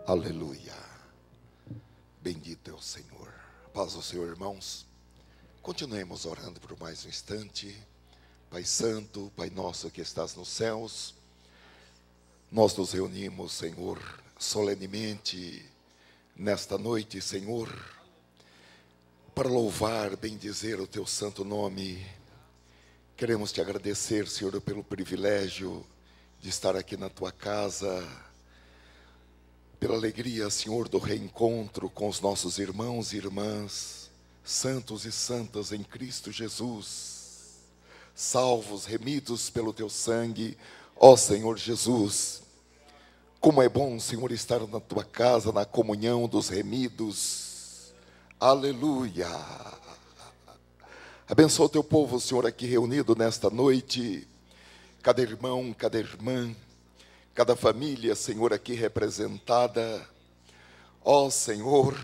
Aleluia. Bendito é o Senhor. Paz ao Senhor, irmãos. Continuemos orando por mais um instante. Pai Santo, Pai Nosso que estás nos céus, nós nos reunimos, Senhor, solenemente nesta noite, Senhor, para louvar, bendizer o Teu santo nome. Queremos Te agradecer, Senhor, pelo privilégio de estar aqui na Tua casa, pela alegria, Senhor, do reencontro com os nossos irmãos e irmãs, santos e santas em Cristo Jesus, salvos, remidos pelo Teu sangue, ó Senhor Jesus. Como é bom, Senhor, estar na Tua casa, na comunhão dos remidos. Aleluia. Abençoa o Teu povo, Senhor, aqui reunido nesta noite, cada irmão, cada irmã, cada família, Senhor, aqui representada. Ó Senhor,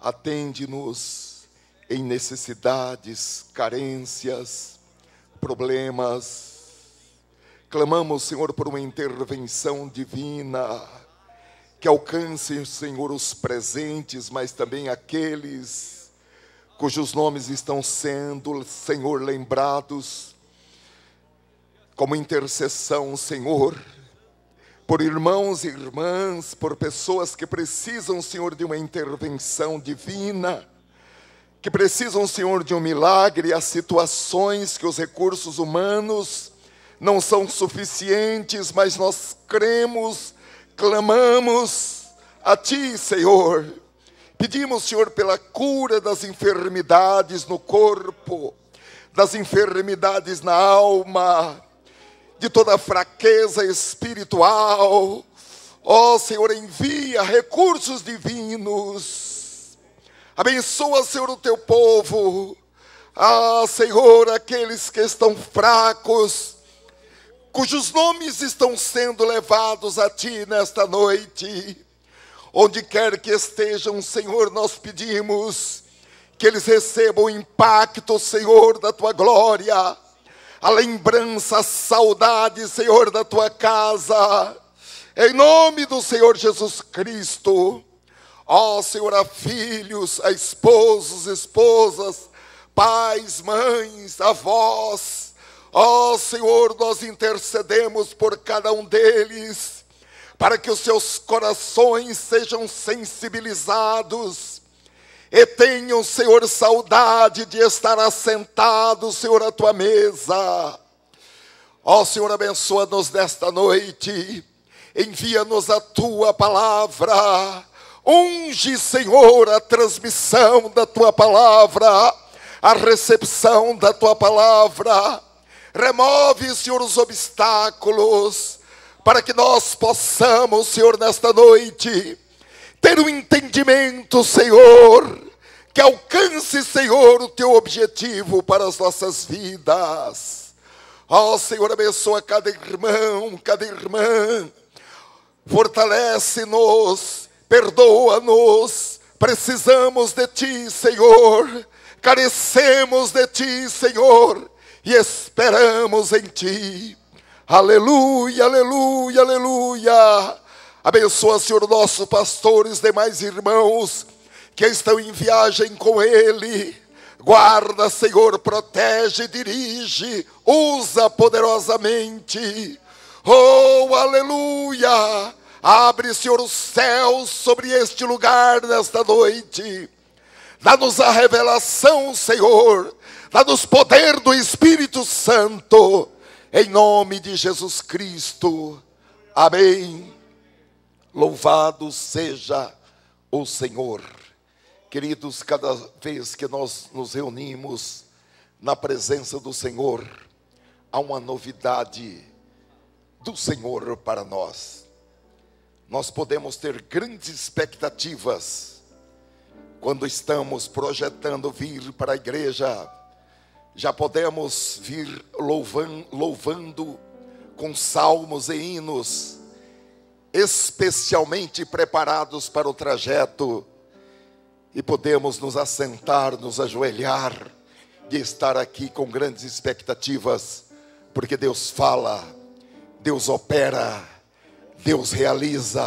atende-nos em necessidades, carências, problemas. Clamamos, Senhor, por uma intervenção divina, que alcance, Senhor, os presentes, mas também aqueles cujos nomes estão sendo, Senhor, lembrados como intercessão, Senhor, por irmãos e irmãs, por pessoas que precisam, Senhor, de uma intervenção divina, que precisam, Senhor, de um milagre. Há situações que os recursos humanos não são suficientes, mas nós cremos, clamamos a Ti, Senhor. Pedimos, Senhor, pela cura das enfermidades no corpo, das enfermidades na alma, de toda fraqueza espiritual. Ó Senhor, envia recursos divinos. Abençoa, Senhor, o Teu povo. Ah, Senhor, aqueles que estão fracos, cujos nomes estão sendo levados a Ti nesta noite. Onde quer que estejam, Senhor, nós pedimos que eles recebam o impacto, Senhor, da Tua glória, a lembrança, a saudade, Senhor, da Tua casa, em nome do Senhor Jesus Cristo. Ó Senhor, a filhos, a esposos, esposas, pais, mães, avós. Ó Senhor, nós intercedemos por cada um deles, para que os seus corações sejam sensibilizados e tenham, Senhor, saudade de estar assentados, Senhor, à Tua mesa. Ó Senhor, abençoa-nos nesta noite, envia-nos a Tua palavra, unge, Senhor, a transmissão da Tua palavra, a recepção da Tua palavra. Remove, Senhor, os obstáculos, para que nós possamos, Senhor, nesta noite, ter um entendimento, Senhor, que alcance, Senhor, o Teu objetivo para as nossas vidas. Ó Senhor, abençoa cada irmão, cada irmã, fortalece-nos, perdoa-nos, precisamos de Ti, Senhor, carecemos de Ti, Senhor, e esperamos em Ti. Aleluia, aleluia, aleluia. Abençoa, Senhor, nossos pastores, demais irmãos que estão em viagem com Ele. Guarda, Senhor, protege, dirige, usa poderosamente. Oh, aleluia. Abre, Senhor, os céus sobre este lugar nesta noite. Dá-nos a revelação, Senhor. Dá-nos poder do Espírito Santo. Em nome de Jesus Cristo. Amém. Louvado seja o Senhor. Queridos, cada vez que nós nos reunimos na presença do Senhor, há uma novidade do Senhor para nós. Nós podemos ter grandes expectativas quando estamos projetando vir para a igreja. Já podemos vir louvando com salmos e hinos, especialmente preparados para o trajeto, e podemos nos assentar, nos ajoelhar e estar aqui com grandes expectativas, porque Deus fala, Deus opera, Deus realiza.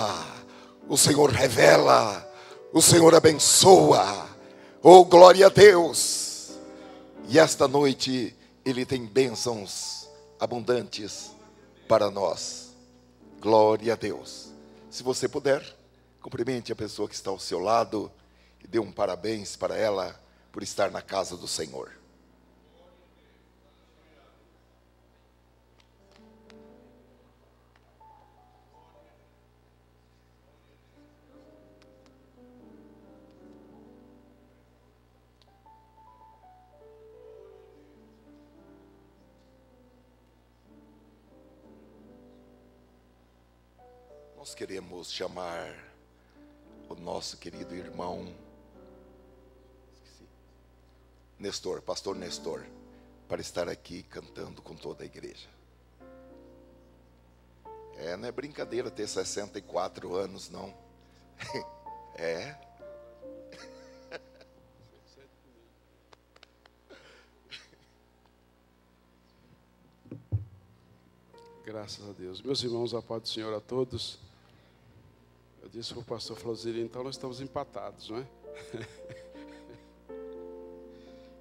O Senhor revela, o Senhor abençoa. Oh, glória a Deus! E esta noite Ele tem bênçãos abundantes para nós. Glória a Deus. Se você puder, cumprimente a pessoa que está ao seu lado e dê um parabéns para ela por estar na casa do Senhor. Nós queremos chamar o nosso querido irmão Nestor, pastor Nestor, para estar aqui cantando com toda a igreja. Não é brincadeira ter 64 anos, não. É. Graças a Deus. Meus irmãos, a paz do Senhor a todos. Eu disse para o pastor Flosílio, então nós estamos empatados, não é?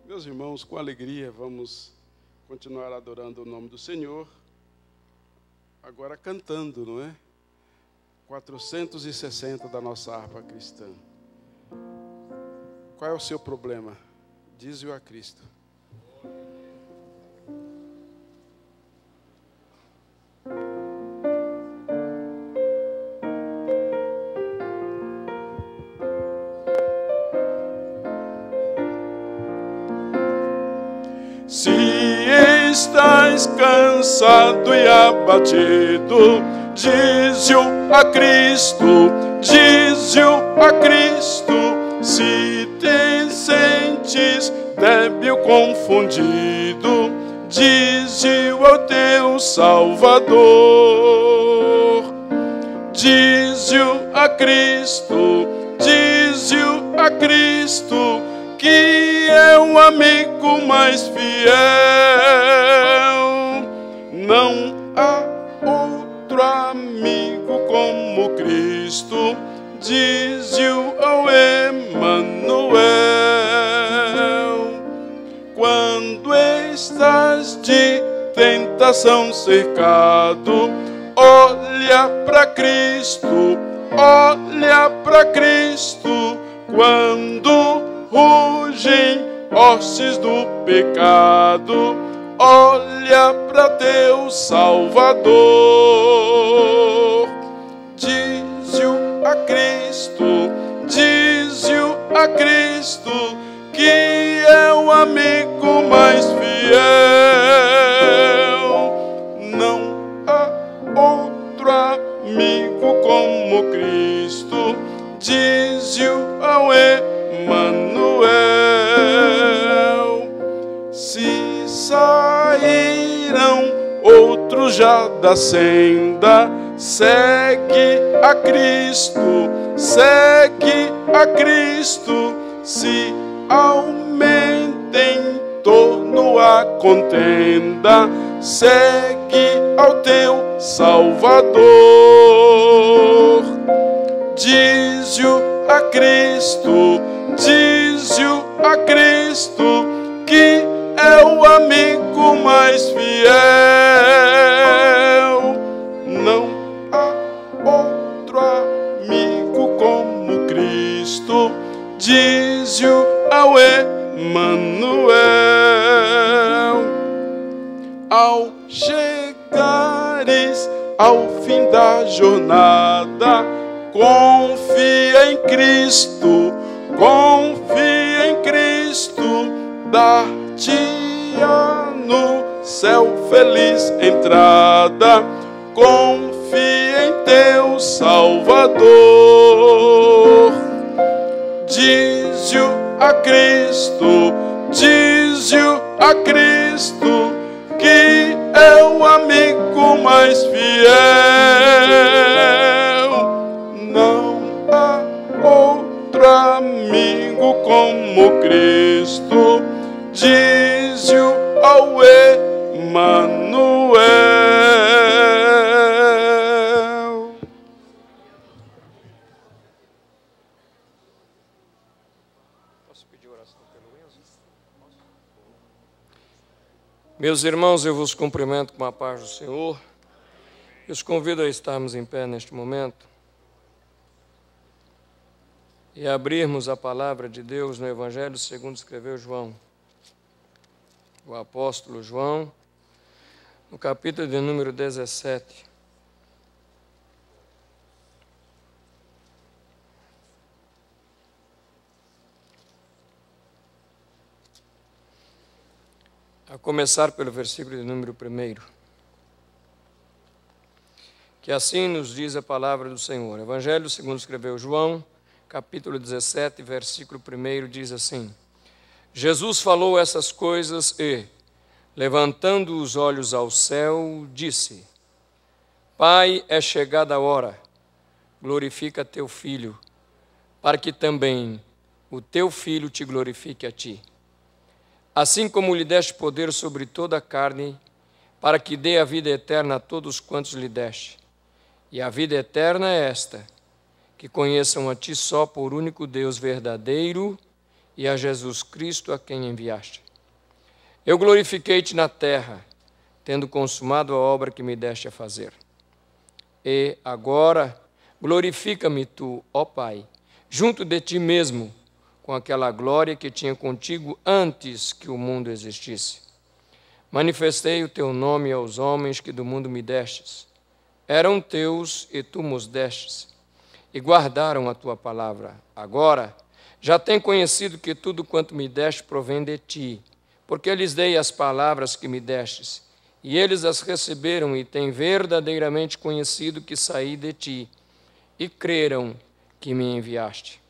Meus irmãos, com alegria, vamos continuar adorando o nome do Senhor, agora cantando, não é? 460 da nossa harpa cristã. Qual é o seu problema? Dize-o a Cristo. Se estás cansado e abatido, dize-o a Cristo, dize-o a Cristo. Se te sentes débil, confundido, dize-o ao teu Salvador. Dize-o a Cristo, dize-o a Cristo, que é o amigo mais fiel. Não há outro amigo como Cristo, dize-o ao Emanuel. Quando estás de tentação cercado, olha para Cristo, olha para Cristo. Quando rugem hostes do pecado, olha para teu Salvador. Dize-o a Cristo, dize-o a Cristo, que é o amigo mais fiel. Não há outro amigo como Cristo, dize-o ao Emanuel. Se saíram outros já da senda, segue a Cristo, segue a Cristo. Se aumenta em torno a contenda, segue ao teu Salvador. Dize-o a Cristo, dize-o a Cristo, que é o amigo mais fiel. Não há outro amigo como Cristo, dize-o ao Emanuel. Ao chegares ao fim da jornada, confia em Cristo, confia em Cristo, dar-te-á no céu feliz entrada. Confia em teu Salvador. Dize-o a Cristo, dize-o a Cristo, que é o amigo mais fiel. Não há outro amigo como Cristo, dize-o ao Emanuel. Meus irmãos, eu vos cumprimento com a paz do Senhor. Eu os convido a estarmos em pé neste momento e abrirmos a palavra de Deus no Evangelho segundo escreveu João, o apóstolo João, no capítulo de número 17. A começar pelo versículo de número 1. Que assim nos diz a palavra do Senhor. Evangelho segundo escreveu João, capítulo 17, versículo 1, diz assim: Jesus falou essas coisas e, levantando os olhos ao céu, disse: Pai, é chegada a hora, glorifica teu Filho, para que também o teu Filho te glorifique a ti. Assim como lhe deste poder sobre toda a carne, para que dê a vida eterna a todos quantos lhe deste. E a vida eterna é esta, que conheçam a ti só por único Deus verdadeiro e a Jesus Cristo a quem enviaste. Eu glorifiquei-te na terra, tendo consumado a obra que me deste a fazer. E agora glorifica-me tu, ó Pai, junto de ti mesmo, com aquela glória que tinha contigo antes que o mundo existisse. Manifestei o teu nome aos homens que do mundo me destes. Eram teus e tu nos destes, e guardaram a tua palavra. Agora já têm conhecido que tudo quanto me deste provém de ti, porque lhes dei as palavras que me destes, e eles as receberam e têm verdadeiramente conhecido que saí de ti, e creram que me enviaste.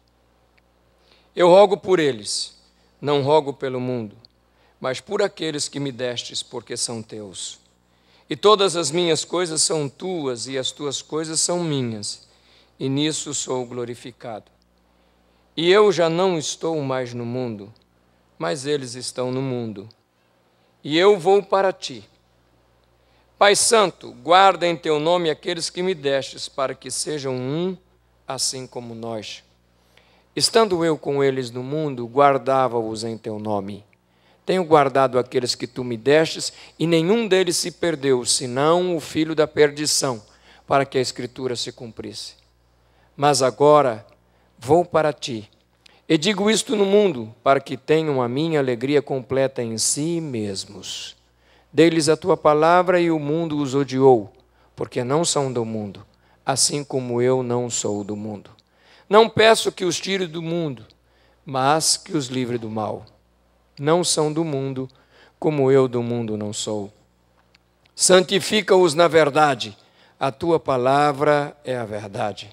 Eu rogo por eles, não rogo pelo mundo, mas por aqueles que me destes, porque são teus. E todas as minhas coisas são tuas, e as tuas coisas são minhas, e nisso sou glorificado. E eu já não estou mais no mundo, mas eles estão no mundo. E eu vou para ti. Pai Santo, guarda em teu nome aqueles que me destes, para que sejam um, assim como nós. Estando eu com eles no mundo, guardava-os em teu nome. Tenho guardado aqueles que tu me destes, e nenhum deles se perdeu, senão o filho da perdição, para que a Escritura se cumprisse. Mas agora vou para ti, e digo isto no mundo, para que tenham a minha alegria completa em si mesmos. Dei-lhes a tua palavra, e o mundo os odiou, porque não são do mundo, assim como eu não sou do mundo. Não peço que os tire do mundo, mas que os livre do mal. Não são do mundo, como eu do mundo não sou. Santifica-os na verdade, a tua palavra é a verdade.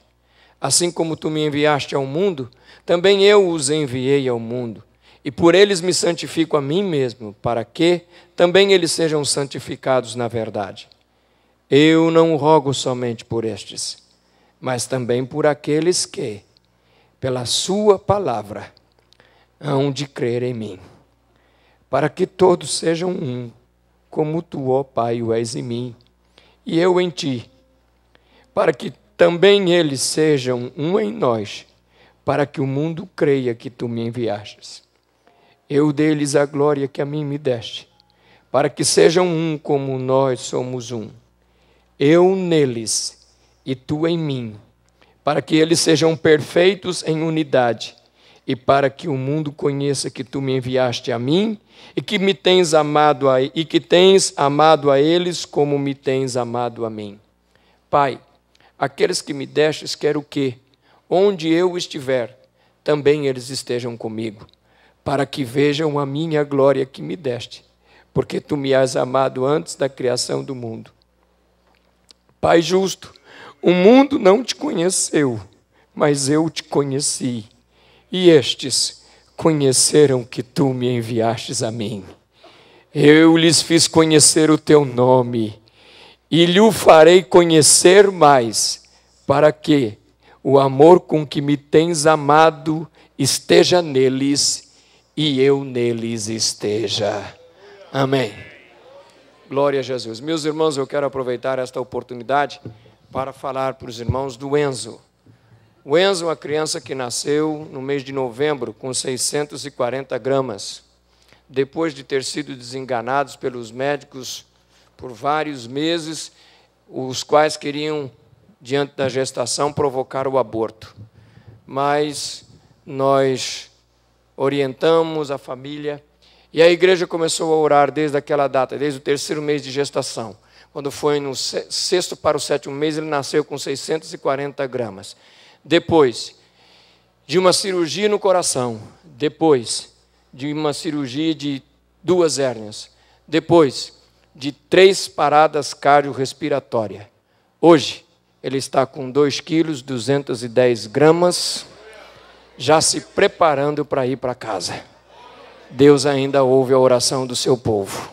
Assim como tu me enviaste ao mundo, também eu os enviei ao mundo. E por eles me santifico a mim mesmo, para que também eles sejam santificados na verdade. Eu não rogo somente por estes, mas também por aqueles que, pela sua palavra, hão de crer em mim, para que todos sejam um, como tu, ó Pai, o és em mim, e eu em ti, para que também eles sejam um em nós, para que o mundo creia que tu me enviastes. Eu dei-lhes a glória que a mim me deste, para que sejam um como nós somos um. Eu neles e tu em mim, para que eles sejam perfeitos em unidade, e para que o mundo conheça que tu me enviaste a mim, e que me tens amado e que tens amado a eles como me tens amado a mim. Pai, aqueles que me destes quero que, onde eu estiver, também eles estejam comigo, para que vejam a minha glória que me deste, porque tu me has amado antes da criação do mundo. Pai justo, o mundo não te conheceu, mas eu te conheci, e estes conheceram que tu me enviastes a mim. Eu lhes fiz conhecer o teu nome, e lhe o farei conhecer mais, para que o amor com que me tens amado esteja neles, e eu neles esteja. Amém. Glória a Jesus. Meus irmãos, eu quero aproveitar esta oportunidade para falar para os irmãos do Enzo. O Enzo é uma criança que nasceu no mês de novembro com 640 gramas. depois de ter sido desenganados pelos médicos por vários meses, os quais queriam, diante da gestação, provocar o aborto. Mas nós orientamos a família e a igreja começou a orar desde aquela data, desde o 3º mês de gestação. Quando foi no 6º para o 7º mês, ele nasceu com 640 gramas. Depois de uma cirurgia no coração, depois de uma cirurgia de 2 hérnias, depois de 3 paradas cardiorrespiratórias. Hoje, ele está com 2 quilos, 210 gramas, já se preparando para ir para casa. Deus ainda ouve a oração do seu povo.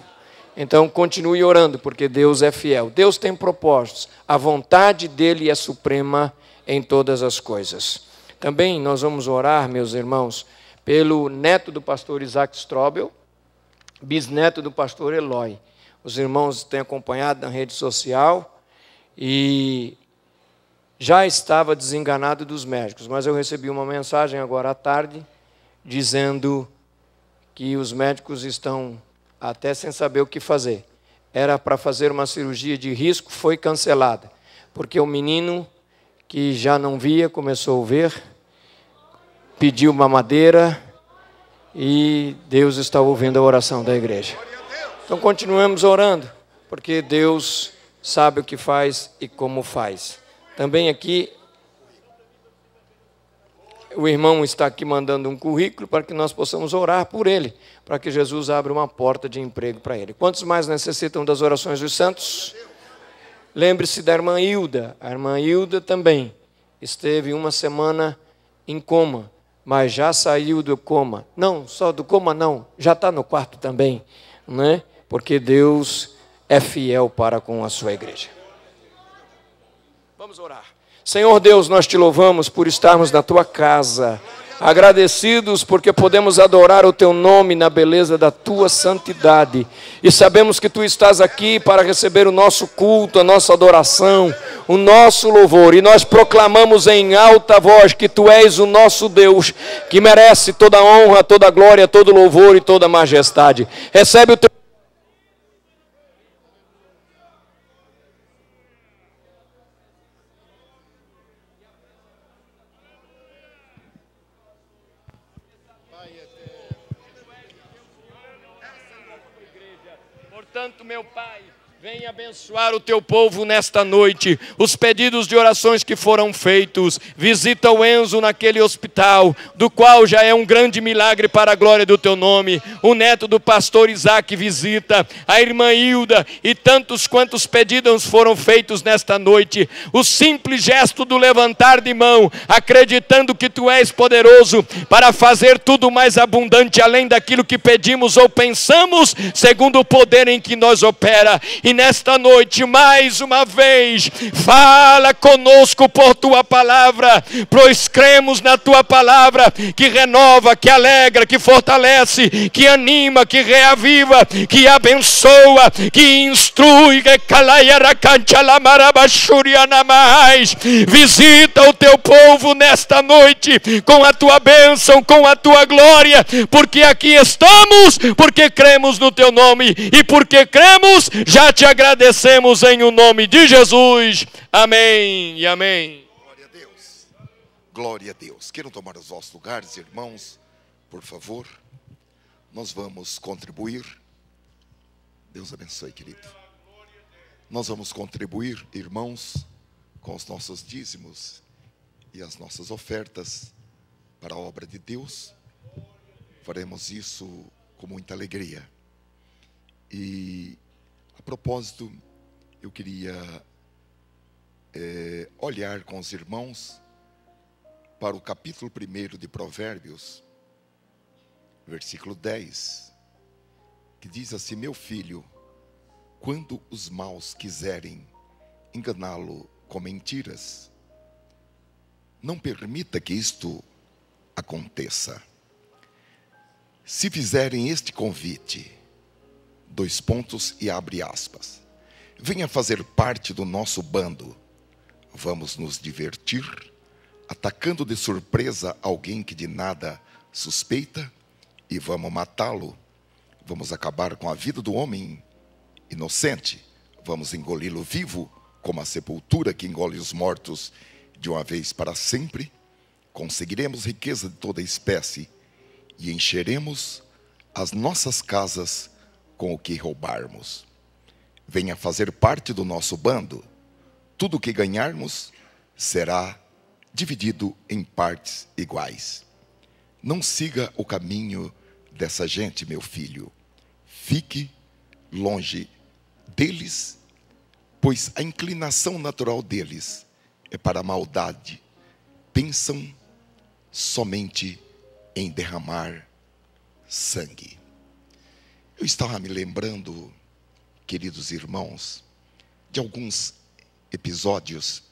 Então, continue orando, porque Deus é fiel. Deus tem propósitos. A vontade dele é suprema em todas as coisas. Também nós vamos orar, meus irmãos, pelo neto do pastor Isaac Strobel, bisneto do pastor Eloy. Os irmãos têm acompanhado na rede social e já estava desenganado dos médicos, mas eu recebi uma mensagem agora à tarde dizendo que os médicos estão até sem saber o que fazer. Era para fazer uma cirurgia de risco, foi cancelada, porque o menino que já não via começou a ver, pediu mamadeira e Deus está ouvindo a oração da igreja. Então continuemos orando, porque Deus sabe o que faz e como faz. Também aqui, o irmão está aqui mandando um currículo para que nós possamos orar por ele, para que Jesus abra uma porta de emprego para ele. Quantos mais necessitam das orações dos santos? Lembre-se da irmã Hilda. A irmã Hilda também esteve 1 semana em coma, mas já saiu do coma. Não, só do coma não, já está no quarto também, né? Porque Deus é fiel para com a sua igreja. Vamos orar. Senhor Deus, nós te louvamos por estarmos na tua casa, agradecidos porque podemos adorar o teu nome na beleza da tua santidade. E sabemos que tu estás aqui para receber o nosso culto, a nossa adoração, o nosso louvor. E nós proclamamos em alta voz que tu és o nosso Deus, que merece toda a honra, toda a glória, todo o louvor e toda a majestade. Recebe o teu Portanto, meu Pai, venha abençoar o teu povo nesta noite. Os pedidos de orações que foram feitos. Visita o Enzo naquele hospital, do qual já é um grande milagre para a glória do teu nome. O neto do pastor Isaac visita. A irmã Hilda e tantos quantos pedidos foram feitos nesta noite. O simples gesto do levantar de mão, acreditando que tu és poderoso para fazer tudo mais abundante, além daquilo que pedimos ou pensamos, segundo o poder em que nós opera. E nesta noite, mais uma vez, fala conosco por tua palavra, pois cremos na tua palavra, que renova, que alegra, que fortalece, que anima, que reaviva, que abençoa, que instrui. Visita o teu povo nesta noite, com a tua bênção, com a tua glória, porque aqui estamos, porque cremos no teu nome, e porque cremos, já te agradecemos em o nome de Jesus. Amém e amém. Glória a Deus. Glória a Deus. Queiram tomar os vossos lugares, irmãos, por favor. Nós vamos contribuir. Deus abençoe, querido. Nós vamos contribuir, irmãos, com os nossos dízimos e as nossas ofertas para a obra de Deus. Faremos isso com muita alegria. E a propósito, eu queria olhar com os irmãos para o capítulo 1 de Provérbios, versículo 10, que diz assim: meu filho, quando os maus quiserem enganá-lo com mentiras, não permita que isto aconteça. Se fizerem este convite, e abre aspas, venha fazer parte do nosso bando, vamos nos divertir, atacando de surpresa alguém que de nada suspeita, e vamos matá-lo, vamos acabar com a vida do homem inocente, vamos engoli-lo vivo, como a sepultura que engole os mortos de uma vez para sempre. Conseguiremos riqueza de toda espécie e encheremos as nossas casas com o que roubarmos. Venha fazer parte do nosso bando. Tudo o que ganharmos será dividido em partes iguais. Não siga o caminho dessa gente, meu filho. Fique longe deles, pois a inclinação natural deles é para a maldade. Pensam somente em derramar sangue. Eu estava me lembrando, queridos irmãos, de alguns episódios,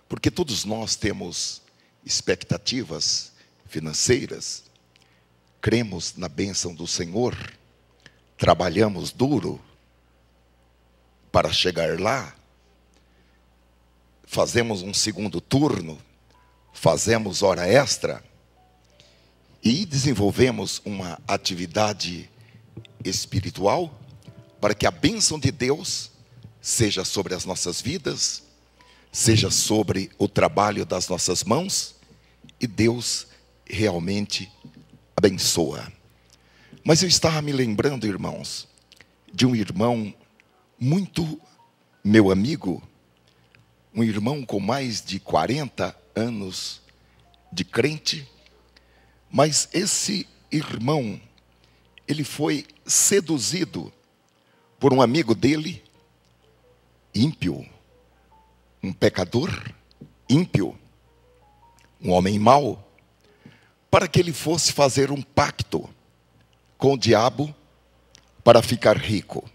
porque todos nós temos expectativas financeiras, cremos na bênção do Senhor, trabalhamos duro para chegar lá, fazemos um segundo turno, fazemos hora extra e desenvolvemos uma atividade espiritual para que a bênção de Deus seja sobre as nossas vidas, seja sobre o trabalho das nossas mãos, e Deus realmente abençoa. Mas eu estava me lembrando, irmãos, de um irmão muito meu amigo, um irmão com mais de 40 anos de crente, mas esse irmão, ele foi seduzido por um amigo dele, ímpio, um pecador ímpio, um homem mau, para que ele fosse fazer um pacto com o diabo para ficar rico.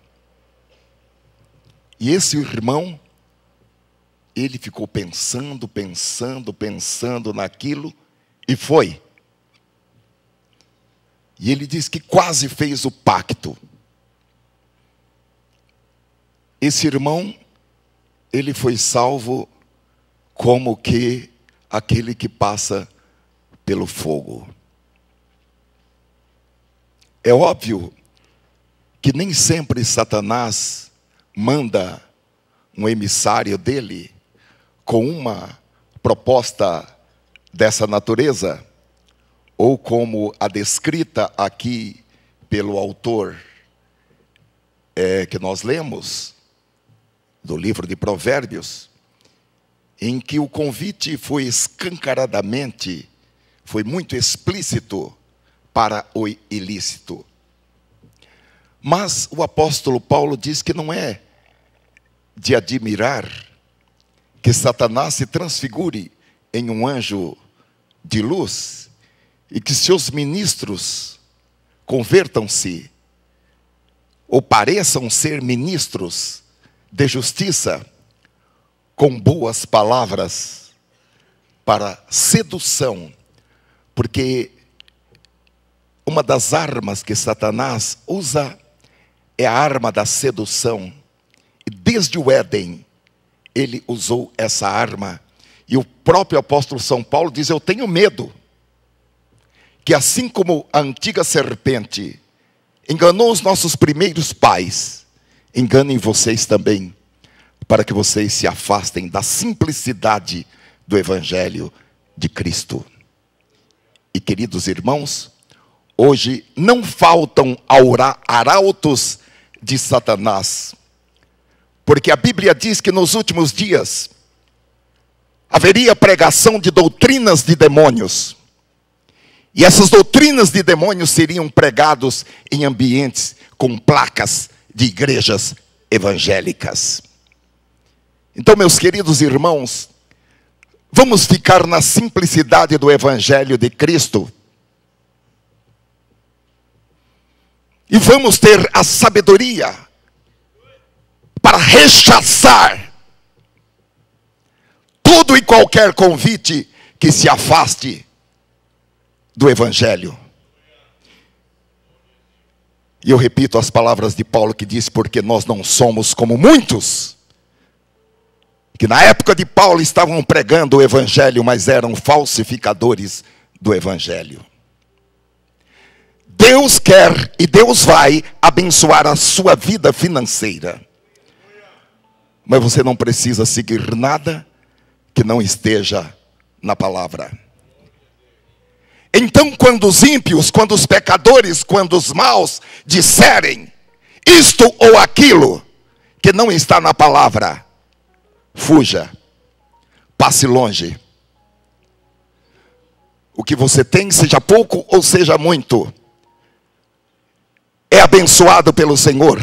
E esse irmão, ele ficou pensando naquilo e foi. E ele diz que quase fez o pacto. Esse irmão, ele foi salvo como que aquele que passa pelo fogo. É óbvio que nem sempre Satanás manda um emissário dele com uma proposta dessa natureza, ou como a descrita aqui pelo autor que nós lemos, do livro de Provérbios, em que o convite foi escancaradamente, foi muito explícito para o ilícito. Mas o apóstolo Paulo diz que não é de admirar que Satanás se transfigure em um anjo de luz e que seus ministros convertam-se ou pareçam ser ministros de justiça com boas palavras para sedução, porque uma das armas que Satanás usa é a arma da sedução. E desde o Éden, ele usou essa arma. E o próprio apóstolo São Paulo diz: eu tenho medo que assim como a antiga serpente enganou os nossos primeiros pais, enganem vocês também, para que vocês se afastem da simplicidade do Evangelho de Cristo. E queridos irmãos, hoje não faltam arautos de Satanás, porque a Bíblia diz que nos últimos dias haveria pregação de doutrinas de demônios, e essas doutrinas de demônios seriam pregados em ambientes com placas de igrejas evangélicas. Então, meus queridos irmãos, vamos ficar na simplicidade do Evangelho de Cristo. E vamos ter a sabedoria para rechaçar todo e qualquer convite que se afaste do Evangelho. E eu repito as palavras de Paulo que diz: porque nós não somos como muitos, que na época de Paulo estavam pregando o Evangelho, mas eram falsificadores do Evangelho. Deus quer e Deus vai abençoar a sua vida financeira. Mas você não precisa seguir nada que não esteja na palavra. Então, quando os ímpios, quando os pecadores, quando os maus disserem isto ou aquilo que não está na palavra, fuja, passe longe. O que você tem, seja pouco ou seja muito, é abençoado pelo Senhor.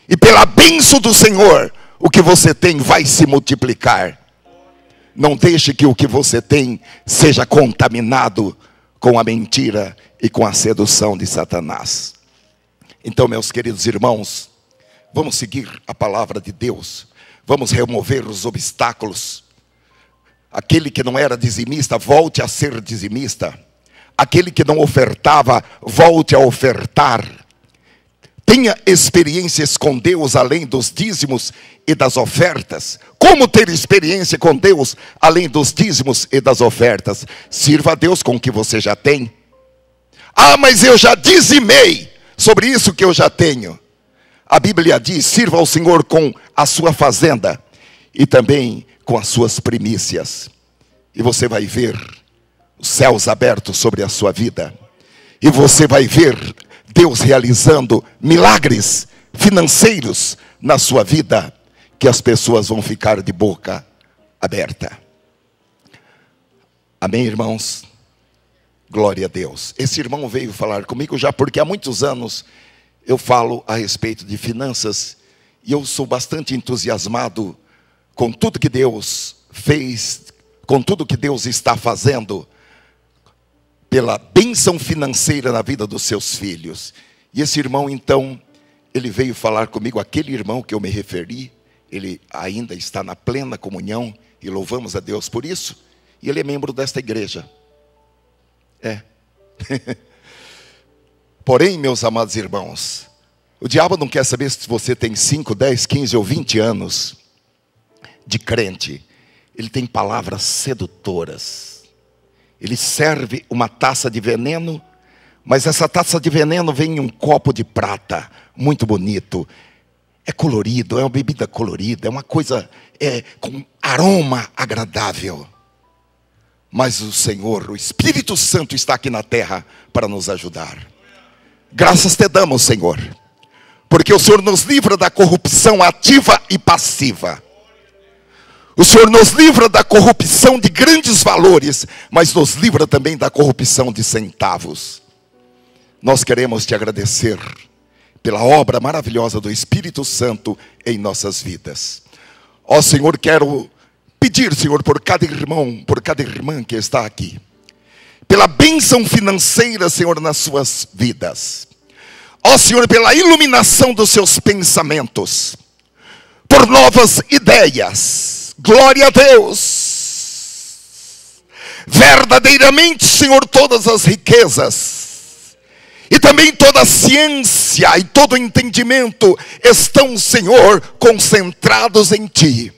E pela bênção do Senhor, o que você tem vai se multiplicar. Não deixe que o que você tem seja contaminado com a mentira e com a sedução de Satanás. Então, meus queridos irmãos, vamos seguir a palavra de Deus. Vamos remover os obstáculos. Aquele que não era dizimista, volte a ser dizimista. Aquele que não ofertava, volte a ofertar. Tenha experiências com Deus além dos dízimos e das ofertas. Como ter experiência com Deus além dos dízimos e das ofertas? Sirva a Deus com o que você já tem. Ah, mas eu já dizimei sobre isso que eu já tenho. A Bíblia diz, sirva ao Senhor com a sua fazenda e também com as suas primícias. E você vai ver os céus abertos sobre a sua vida. E você vai ver Deus realizando milagres financeiros na sua vida, que as pessoas vão ficar de boca aberta. Amém, irmãos? Glória a Deus. Esse irmão veio falar comigo já porque há muitos anos eu falo a respeito de finanças e eu sou bastante entusiasmado com tudo que Deus fez, com tudo que Deus está fazendo pela bênção financeira na vida dos seus filhos. E esse irmão, então, ele veio falar comigo, aquele irmão que eu me referi, ele ainda está na plena comunhão, e louvamos a Deus por isso, e ele é membro desta igreja. Porém, meus amados irmãos, o diabo não quer saber se você tem 5, 10, 15 ou 20 anos de crente. Ele tem palavras sedutoras. Ele serve uma taça de veneno, mas essa taça de veneno vem em um copo de prata, muito bonito. É colorido, é uma bebida colorida, é uma coisa com aroma agradável. Mas o Senhor, o Espírito Santo está aqui na terra para nos ajudar. Graças te damos, Senhor, porque o Senhor nos livra da corrupção ativa e passiva. O Senhor nos livra da corrupção de grandes valores, mas nos livra também da corrupção de centavos. Nós queremos te agradecer pela obra maravilhosa do Espírito Santo em nossas vidas. Ó Senhor, quero pedir, Senhor, por cada irmão, por cada irmã que está aqui, pela bênção financeira, Senhor, nas suas vidas. Ó Senhor, pela iluminação dos seus pensamentos, por novas ideias. Glória a Deus. Verdadeiramente, Senhor, todas as riquezas e também toda a ciência e todo o entendimento estão, Senhor, concentrados em Ti.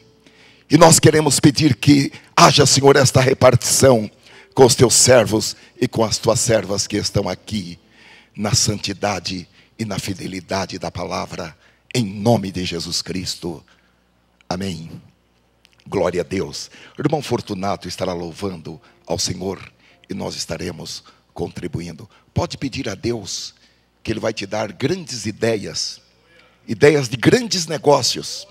E nós queremos pedir que haja, Senhor, esta repartição com os Teus servos e com as Tuas servas que estão aqui, na santidade e na fidelidade da palavra, em nome de Jesus Cristo. Amém. Glória a Deus. O irmão Fortunato estará louvando ao Senhor e nós estaremos contribuindo. Pode pedir a Deus que Ele vai te dar grandes ideias, ideias de grandes negócios.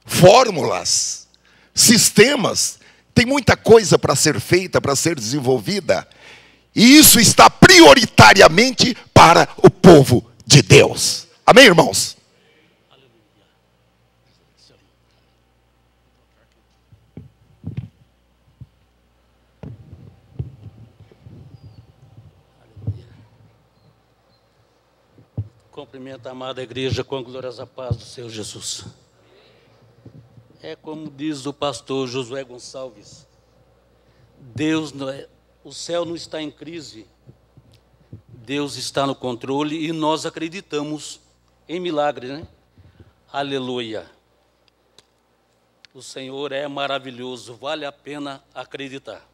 Fórmulas, sistemas. Tem muita coisa para ser feita, para ser desenvolvida. E isso está prioritariamente para o povo de Deus. Amém, irmãos? Cumprimento a amada igreja com a gloriosa paz do Senhor Jesus. É como diz o pastor Josué Gonçalves, o céu não está em crise, Deus está no controle e nós acreditamos em milagre, né? Aleluia. O Senhor é maravilhoso, vale a pena acreditar.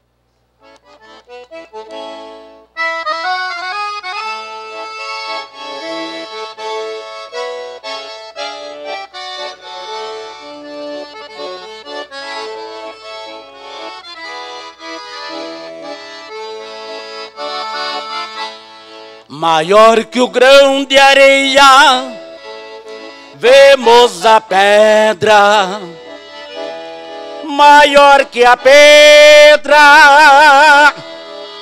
maior que o grão de areia, vemos a pedra, maior que a pedra,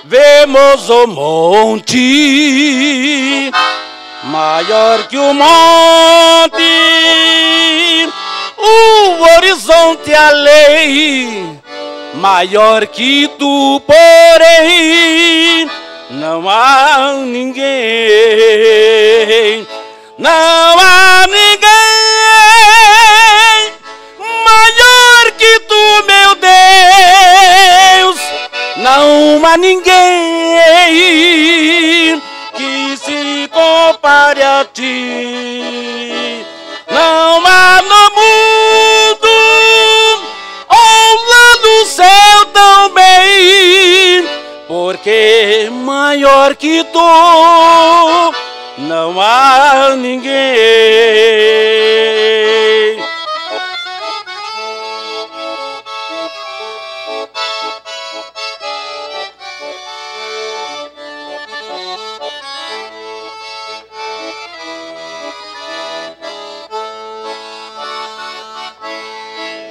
vemos o monte, maior que o monte, o horizonte além, maior que tu, porém, não há ninguém, não há ninguém maior que tu, meu Deus, não há ninguém que se compare a ti, não há no mundo ou lá no céu também, porque maior que tu não há ninguém.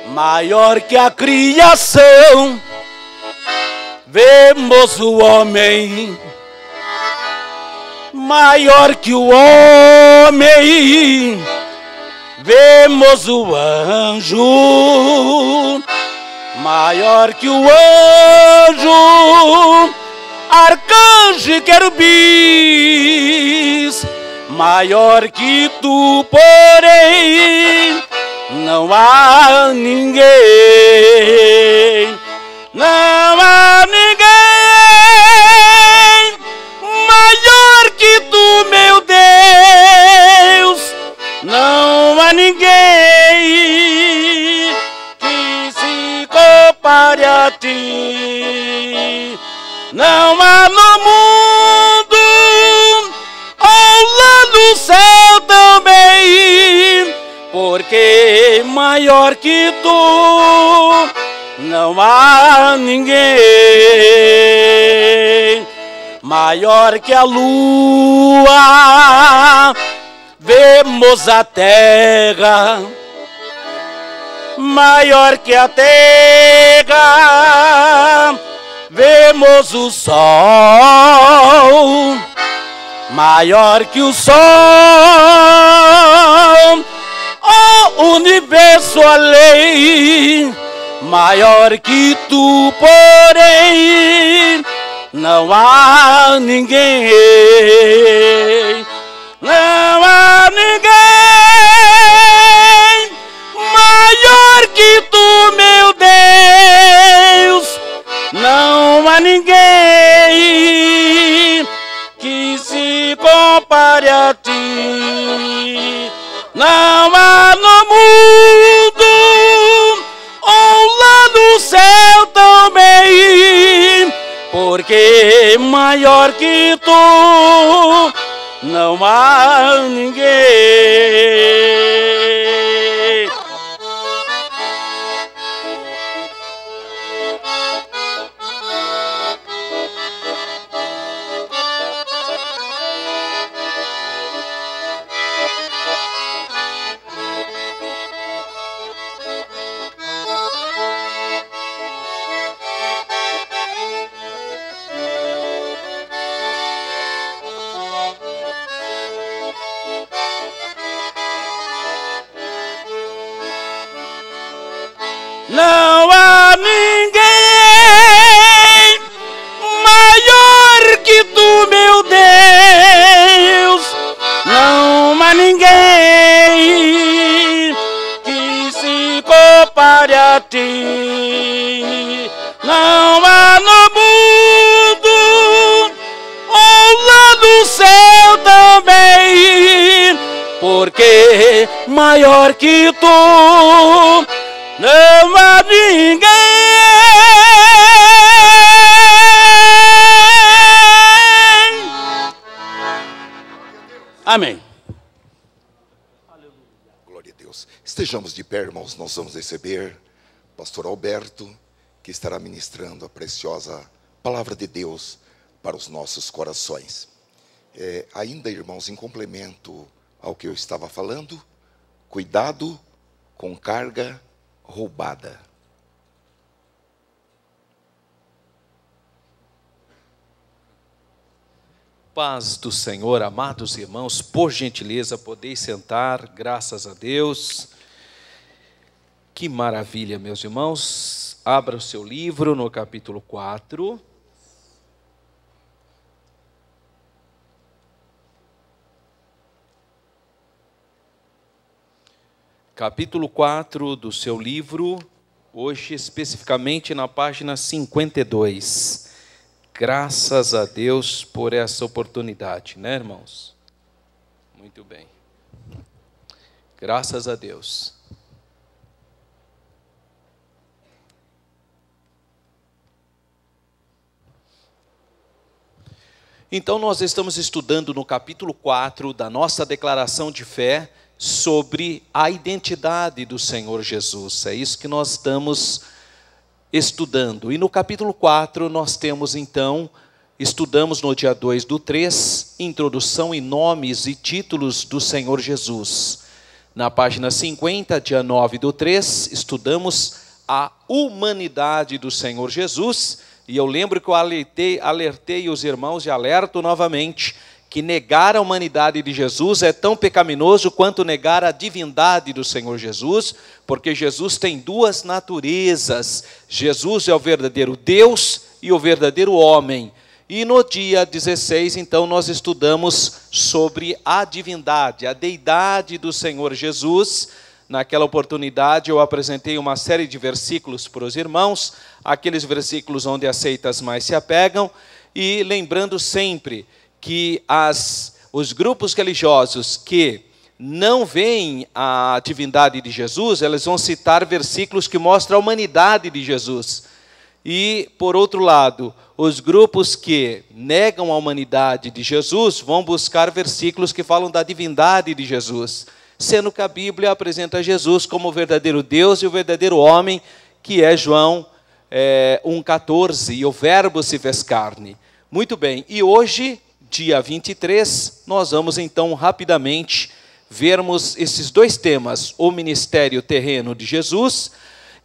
Maior que a criação, vemos o homem, maior que o homem, vemos o anjo, maior que o anjo, arcanjo e querubins, maior que tu, porém, não há ninguém, não há ninguém maior que tu, meu Deus, não há ninguém que se compare a ti, não há no mundo ou lá no céu também, porque maior que tu não há ninguém. Maior que a lua, vemos a terra, maior que a terra, vemos o sol, maior que o sol, o universo além, maior que tu, porém, não há ninguém, não há ninguém maior que tu, meu Deus, não há ninguém que se compare a ti, não há no mundo ou lá no céu também, porque maior que tu não há ninguém. Não há ninguém maior que tu, meu Deus, não há ninguém que se compare a ti, não há no mundo ou lá no céu também, porque maior que tu não há ninguém. Amém. Glória a Deus. Estejamos de pé, irmãos. Nós vamos receber o pastor Alberto, que estará ministrando a preciosa palavra de Deus para os nossos corações. Ainda, irmãos, em complemento ao que eu estava falando, cuidado com carga roubada. Paz do Senhor, amados irmãos, por gentileza, podeis sentar, graças a Deus. Que maravilha, meus irmãos. Abra o seu livro no capítulo 4. Capítulo 4 do seu livro, hoje especificamente na página 52. Graças a Deus por essa oportunidade, né, irmãos? Muito bem. Graças a Deus. Então, nós estamos estudando no capítulo 4 da nossa declaração de fé sobre a identidade do Senhor Jesus. É isso que nós estamos estudando. E no capítulo 4 nós temos então, estudamos no dia 2 do 3, introdução e nomes e títulos do Senhor Jesus. Na página 50, dia 9 do 3, estudamos a humanidade do Senhor Jesus. E eu lembro que eu alertei os irmãos e alerto novamente que negar a humanidade de Jesus é tão pecaminoso quanto negar a divindade do Senhor Jesus, porque Jesus tem duas naturezas. Jesus é o verdadeiro Deus e o verdadeiro homem. E no dia 16, então, nós estudamos sobre a divindade, a deidade do Senhor Jesus. Naquela oportunidade eu apresentei uma série de versículos para os irmãos, aqueles versículos onde as seitas mais se apegam, e lembrando sempre que os grupos religiosos que não veem a divindade de Jesus, eles vão citar versículos que mostram a humanidade de Jesus. E, por outro lado, os grupos que negam a humanidade de Jesus vão buscar versículos que falam da divindade de Jesus, sendo que a Bíblia apresenta Jesus como o verdadeiro Deus e o verdadeiro homem, que é João 1,14, e o verbo se fez carne. Muito bem, e hoje, dia 23, nós vamos então rapidamente vermos esses dois temas, o ministério terreno de Jesus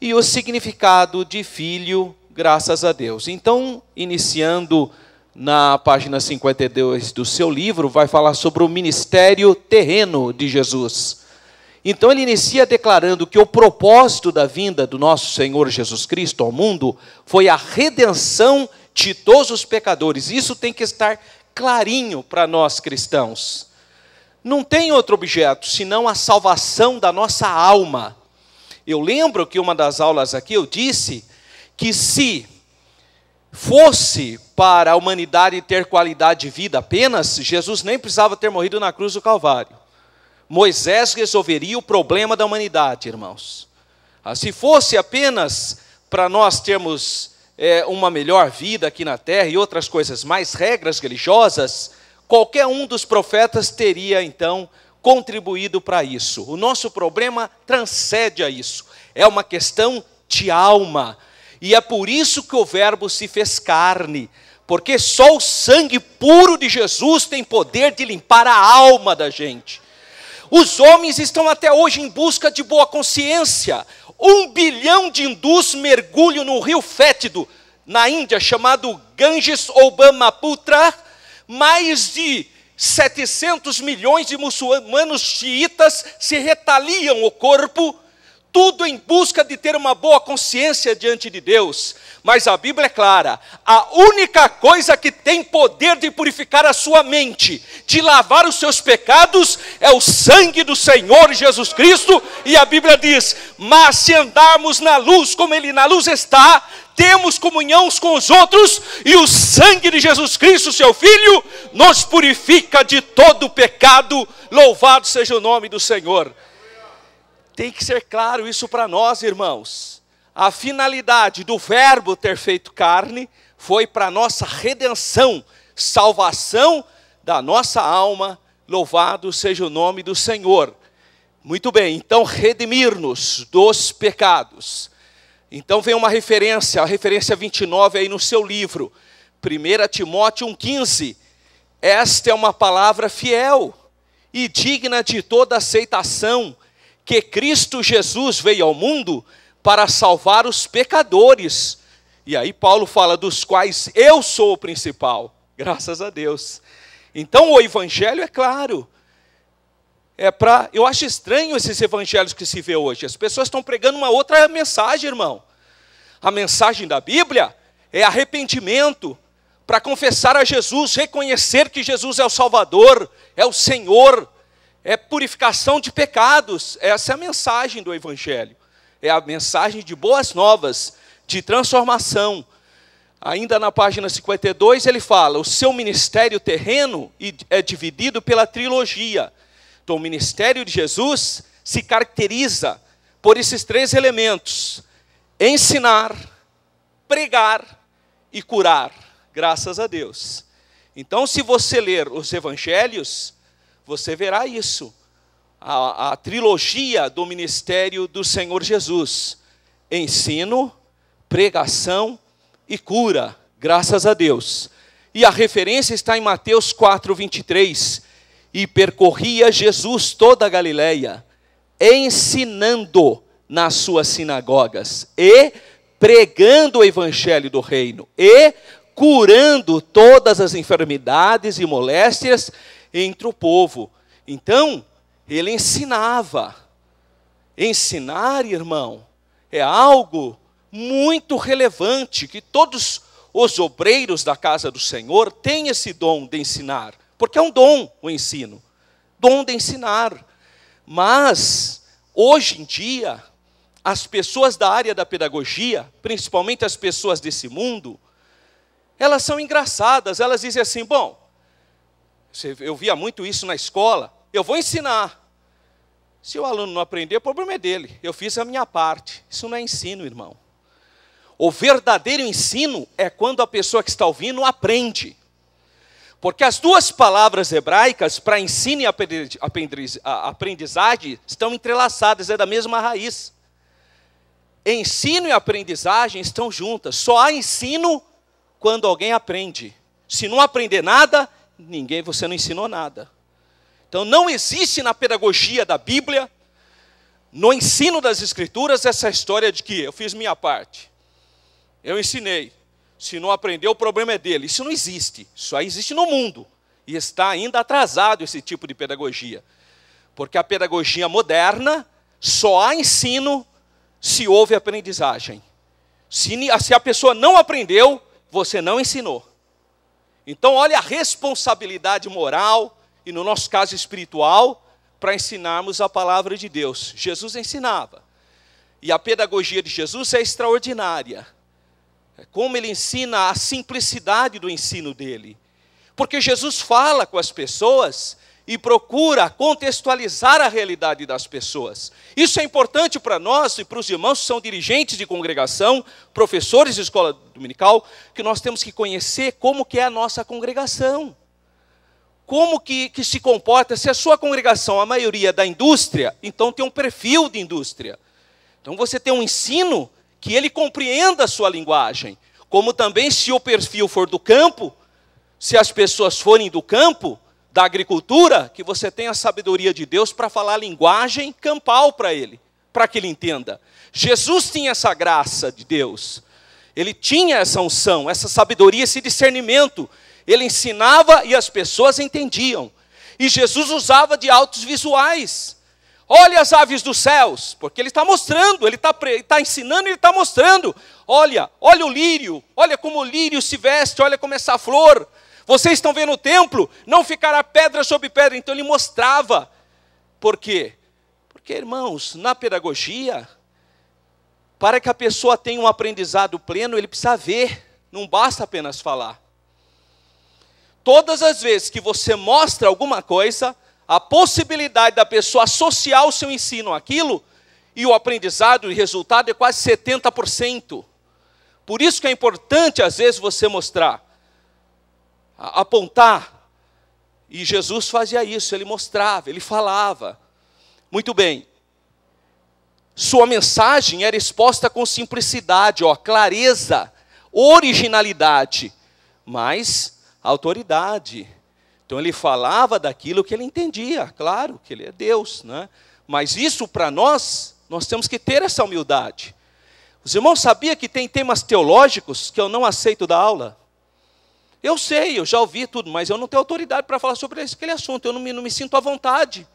e o significado de filho, graças a Deus. Então, iniciando na página 52 do seu livro, vai falar sobre o ministério terreno de Jesus. Então ele inicia declarando que o propósito da vinda do nosso Senhor Jesus Cristo ao mundo foi a redenção de todos os pecadores. Isso tem que estar clarinho para nós cristãos. Não tem outro objeto senão a salvação da nossa alma. Eu lembro que uma das aulas aqui eu disse que se fosse para a humanidade ter qualidade de vida apenas, Jesus nem precisava ter morrido na cruz do Calvário. Moisés resolveria o problema da humanidade, irmãos. Se fosse apenas para nós termos uma melhor vida aqui na terra e outras coisas mais, regras religiosas, qualquer um dos profetas teria então contribuído para isso. O nosso problema transcende a isso. É uma questão de alma. E é por isso que o verbo se fez carne, porque só o sangue puro de Jesus tem poder de limpar a alma da gente. Os homens estão até hoje em busca de boa consciência. 1 bilhão de hindus mergulham no rio fétido, na Índia, chamado Ganges ou Brahmaputra. Mais de 700 milhões de muçulmanos xiitas se retaliam o corpo, tudo em busca de ter uma boa consciência diante de Deus. Mas a Bíblia é clara, a única coisa que tem poder de purificar a sua mente, de lavar os seus pecados, é o sangue do Senhor Jesus Cristo. E a Bíblia diz: mas se andarmos na luz como Ele na luz está, temos comunhão uns com os outros, e o sangue de Jesus Cristo, seu Filho, nos purifica de todo pecado. Louvado seja o nome do Senhor. Tem que ser claro isso para nós, irmãos. A finalidade do verbo ter feito carne foi para nossa redenção, salvação da nossa alma. Louvado seja o nome do Senhor. Muito bem, então redimir-nos dos pecados. Então vem uma referência, a referência 29 aí no seu livro, 1 Timóteo 1,15. esta é uma palavra fiel e digna de toda aceitação, que Cristo Jesus veio ao mundo para salvar os pecadores. E aí Paulo fala, dos quais eu sou o principal. Graças a Deus. Então o evangelho é claro. Eu acho estranho esses evangelhos que se vê hoje. As pessoas estão pregando uma outra mensagem, irmão. A mensagem da Bíblia é arrependimento, para confessar a Jesus, reconhecer que Jesus é o Salvador, é o Senhor, é purificação de pecados. Essa é a mensagem do evangelho. É a mensagem de boas novas, de transformação. Ainda na página 52 ele fala, o seu ministério terreno é dividido pela trilogia. Então o ministério de Jesus se caracteriza por esses 3 elementos: ensinar, pregar e curar. Graças a Deus. Então se você ler os evangelhos, você verá isso. A trilogia do ministério do Senhor Jesus: ensino, pregação e cura, graças a Deus. E a referência está em Mateus 4:23. E percorria Jesus toda a Galileia, ensinando nas suas sinagogas, e pregando o evangelho do reino, e curando todas as enfermidades e moléstias entre o povo. Então, ele ensinava. Ensinar, irmão, é algo muito relevante, que todos os obreiros da casa do Senhor têm esse dom de ensinar, porque é um dom o ensino, dom de ensinar. Mas, hoje em dia, as pessoas da área da pedagogia, principalmente as pessoas desse mundo, elas são engraçadas, elas dizem assim, bom, eu via muito isso na escola, eu vou ensinar. Se o aluno não aprender, o problema é dele, eu fiz a minha parte. Isso não é ensino, irmão. O verdadeiro ensino é quando a pessoa que está ouvindo aprende. Porque as duas palavras hebraicas para ensino e aprendizagem estão entrelaçadas, é da mesma raiz. Ensino e aprendizagem estão juntas. Só há ensino quando alguém aprende. Se não aprender nada, você não ensinou nada. Então não existe na pedagogia da Bíblia, no ensino das Escrituras, essa história de que eu fiz minha parte. Eu ensinei. Se não aprendeu, o problema é dele. Isso não existe. Isso aí existe no mundo. E está ainda atrasado esse tipo de pedagogia. Porque a pedagogia moderna só há ensino se houve aprendizagem. Se a pessoa não aprendeu, você não ensinou. Então, olha a responsabilidade moral, e no nosso caso espiritual, para ensinarmos a palavra de Deus. Jesus ensinava. E a pedagogia de Jesus é extraordinária. Como ele ensina a simplicidade do ensino dele. Porque Jesus fala com as pessoas e procura contextualizar a realidade das pessoas. Isso é importante para nós e para os irmãos que são dirigentes de congregação, professores de escola dominical, que nós temos que conhecer como que é a nossa congregação. Como que se comporta. Se a sua congregação, a maioria é da indústria, então tem um perfil de indústria. Então você tem um ensino que ele compreenda a sua linguagem. Como também, se o perfil for do campo, se as pessoas forem do campo, da agricultura, que você tenha a sabedoria de Deus para falar a linguagem campal para ele, para que ele entenda. Jesus tinha essa graça de Deus. Ele tinha essa unção, essa sabedoria, esse discernimento. Ele ensinava e as pessoas entendiam. E Jesus usava de autos visuais. Olha as aves dos céus, porque ele está mostrando, ele está ensinando e ele está mostrando. Olha o lírio, olha como o lírio se veste, olha como essa flor. Vocês estão vendo o templo? Não ficará pedra sobre pedra. Então ele mostrava. Por quê? Porque, irmãos, na pedagogia, para que a pessoa tenha um aprendizado pleno, ele precisa ver, não basta apenas falar. Todas as vezes que você mostra alguma coisa, a possibilidade da pessoa associar o seu ensino àquilo, e o aprendizado e o resultado é quase 70%. Por isso que é importante, às vezes, você mostrar, apontar. E Jesus fazia isso, ele mostrava, ele falava. Muito bem. Sua mensagem era exposta com simplicidade, clareza, originalidade, mas autoridade. Então ele falava daquilo que ele entendia, claro que ele é Deus, né? Mas isso para nós temos que ter essa humildade. Os irmãos sabiam que tem temas teológicos que eu não aceito dar aula? Eu sei, eu já ouvi tudo, mas eu não tenho autoridade para falar sobre aquele assunto, eu não me sinto à vontade.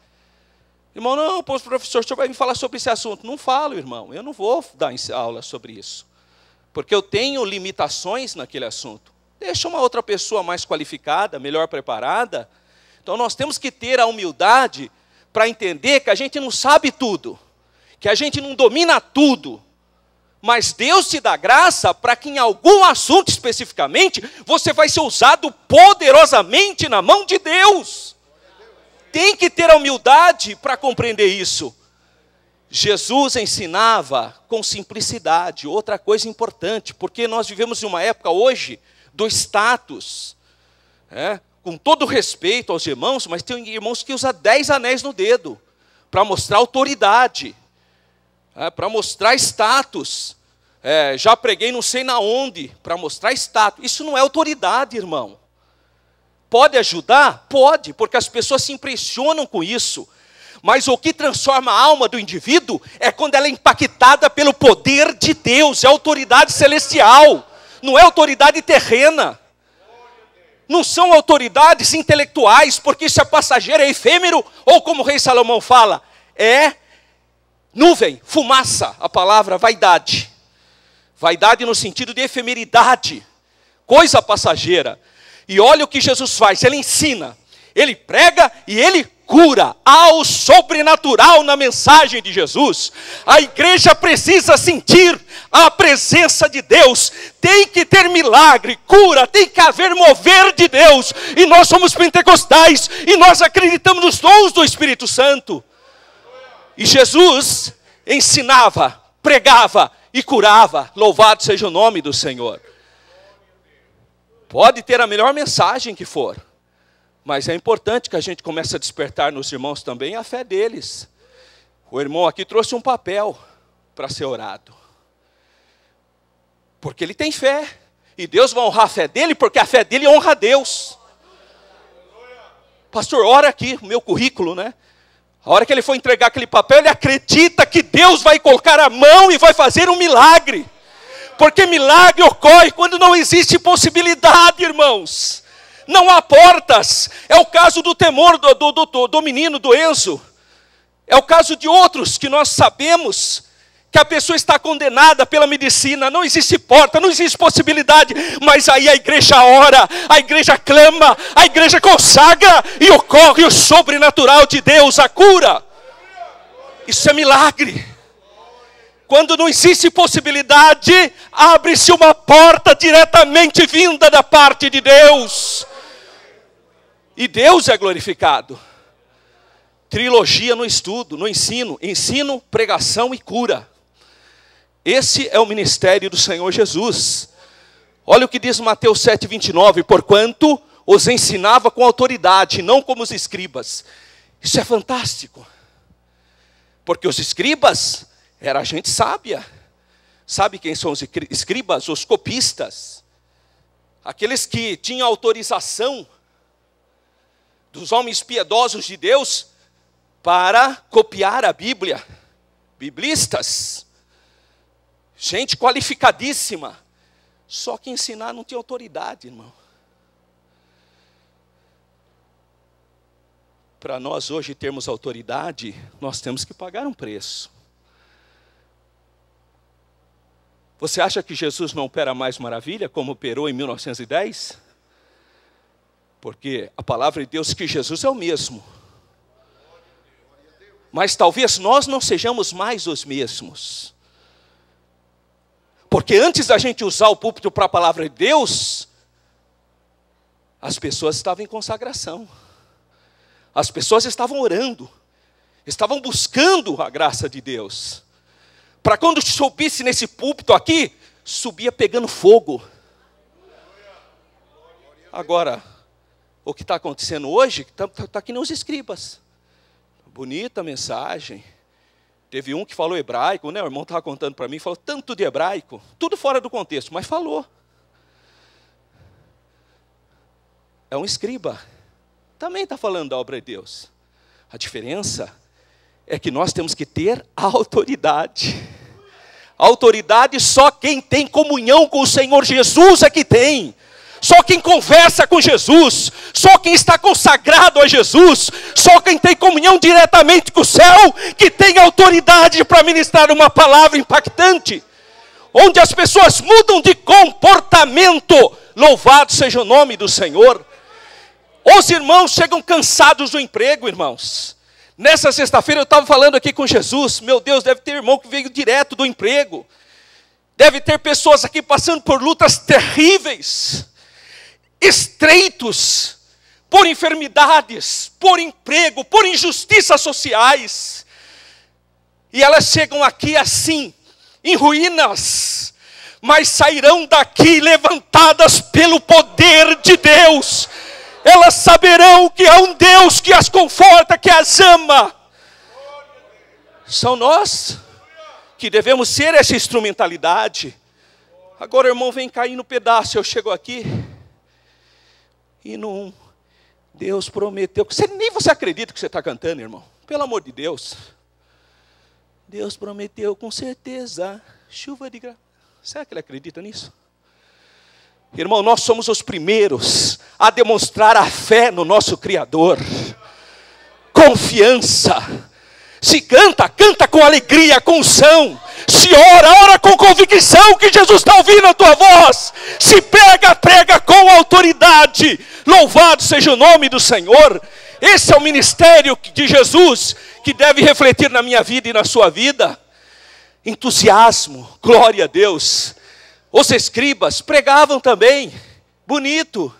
Irmão, não, professor, o senhor vai me falar sobre esse assunto. Não falo, irmão, eu não vou dar aula sobre isso, porque eu tenho limitações naquele assunto. Deixa uma outra pessoa mais qualificada, melhor preparada. Então nós temos que ter a humildade para entender que a gente não sabe tudo, que a gente não domina tudo, mas Deus te dá graça para que em algum assunto especificamente, você vai ser usado poderosamente na mão de Deus. Tem que ter a humildade para compreender isso. Jesus ensinava com simplicidade, outra coisa importante, porque nós vivemos em uma época hoje do status, com todo respeito aos irmãos, mas tem irmãos que usam 10 anéis no dedo, para mostrar autoridade, para mostrar status. Já preguei não sei na onde, para mostrar status. Isso não é autoridade, irmão. Pode ajudar? Pode, porque as pessoas se impressionam com isso. Mas o que transforma a alma do indivíduo é quando ela é impactada pelo poder de Deus, é autoridade celestial, não é autoridade terrena. Não são autoridades intelectuais, porque isso é passageiro, é efêmero, ou como o rei Salomão fala, é nuvem, fumaça, a palavra vaidade. Vaidade no sentido de efemeridade, coisa passageira. E olha o que Jesus faz, ele ensina, ele prega e ele cura. Há o sobrenatural na mensagem de Jesus. A igreja precisa sentir a presença de Deus. Tem que ter milagre, cura, tem que haver mover de Deus. E nós somos pentecostais e nós acreditamos nos dons do Espírito Santo. E Jesus ensinava, pregava e curava. Louvado seja o nome do Senhor. Pode ter a melhor mensagem que for, mas é importante que a gente comece a despertar nos irmãos também a fé deles. O irmão aqui trouxe um papel para ser orado, porque ele tem fé, e Deus vai honrar a fé dele, porque a fé dele honra a Deus. Pastor, ora aqui, o meu currículo, né? A hora que ele for entregar aquele papel, ele acredita que Deus vai colocar a mão e vai fazer um milagre. Porque milagre ocorre quando não existe possibilidade, irmãos. Não há portas. É o caso do temor do menino, do Enzo. É o caso de outros que nós sabemos que a pessoa está condenada pela medicina. Não existe porta, não existe possibilidade. Mas aí a igreja ora, a igreja clama, a igreja consagra e ocorre o sobrenatural de Deus, a cura. Isso é milagre. Quando não existe possibilidade, abre-se uma porta diretamente vinda da parte de Deus. E Deus é glorificado. Trilogia no estudo, no ensino. Ensino, pregação e cura. Esse é o ministério do Senhor Jesus. Olha o que diz Mateus 7,29. Porquanto os ensinava com autoridade, não como os escribas. Isso é fantástico. Porque os escribas era gente sábia. Sabe quem são os escribas? Os copistas. Aqueles que tinham autorização dos homens piedosos de Deus para copiar a Bíblia. Biblistas. Gente qualificadíssima. Só que ensinar não tinha autoridade, irmão. Para nós hoje termos autoridade, nós temos que pagar um preço. Você acha que Jesus não opera mais maravilha, como operou em 1910? Porque a palavra de Deus diz que Jesus é o mesmo. Mas talvez nós não sejamos mais os mesmos. Porque antes da gente usar o púlpito para a palavra de Deus, as pessoas estavam em consagração. As pessoas estavam orando. Estavam buscando a graça de Deus. Para quando subisse nesse púlpito aqui, subia pegando fogo. Agora, o que está acontecendo hoje, está que nem os escribas. Bonita mensagem. Teve um que falou hebraico, né? O irmão estava contando para mim, falou tanto de hebraico, tudo fora do contexto, mas falou. É um escriba. também está falando da obra de Deus. A diferença é que nós temos que ter autoridade. Autoridade só quem tem comunhão com o Senhor Jesus é que tem. Só quem conversa com Jesus, só quem está consagrado a Jesus, só quem tem comunhão diretamente com o céu, que tem autoridade para ministrar uma palavra impactante, onde as pessoas mudam de comportamento. Louvado seja o nome do Senhor. Os irmãos chegam cansados do emprego, irmãos. Nessa sexta-feira eu estava falando aqui com Jesus, meu Deus, deve ter irmão que veio direto do emprego. Deve ter pessoas aqui passando por lutas terríveis, estreitos, por enfermidades, por emprego, por injustiças sociais. E elas chegam aqui assim, em ruínas, mas sairão daqui levantadas pelo poder de Deus. Elas saberão que há um Deus que as conforta, que as ama. São nós que devemos ser essa instrumentalidade. Agora, irmão, vem cair no pedaço. Eu chego aqui e não, Deus prometeu. Nem você acredita que você está cantando, irmão. Pelo amor de Deus. Deus prometeu com certeza chuva de graça. Será que ele acredita nisso? Irmão, nós somos os primeiros a demonstrar a fé no nosso Criador. Confiança. Se canta, canta com alegria, com unção. Se ora, ora com convicção que Jesus está ouvindo a tua voz. Se prega, prega com autoridade. Louvado seja o nome do Senhor. Esse é o ministério de Jesus que deve refletir na minha vida e na sua vida. Entusiasmo, glória a Deus. Os escribas pregavam também, bonito,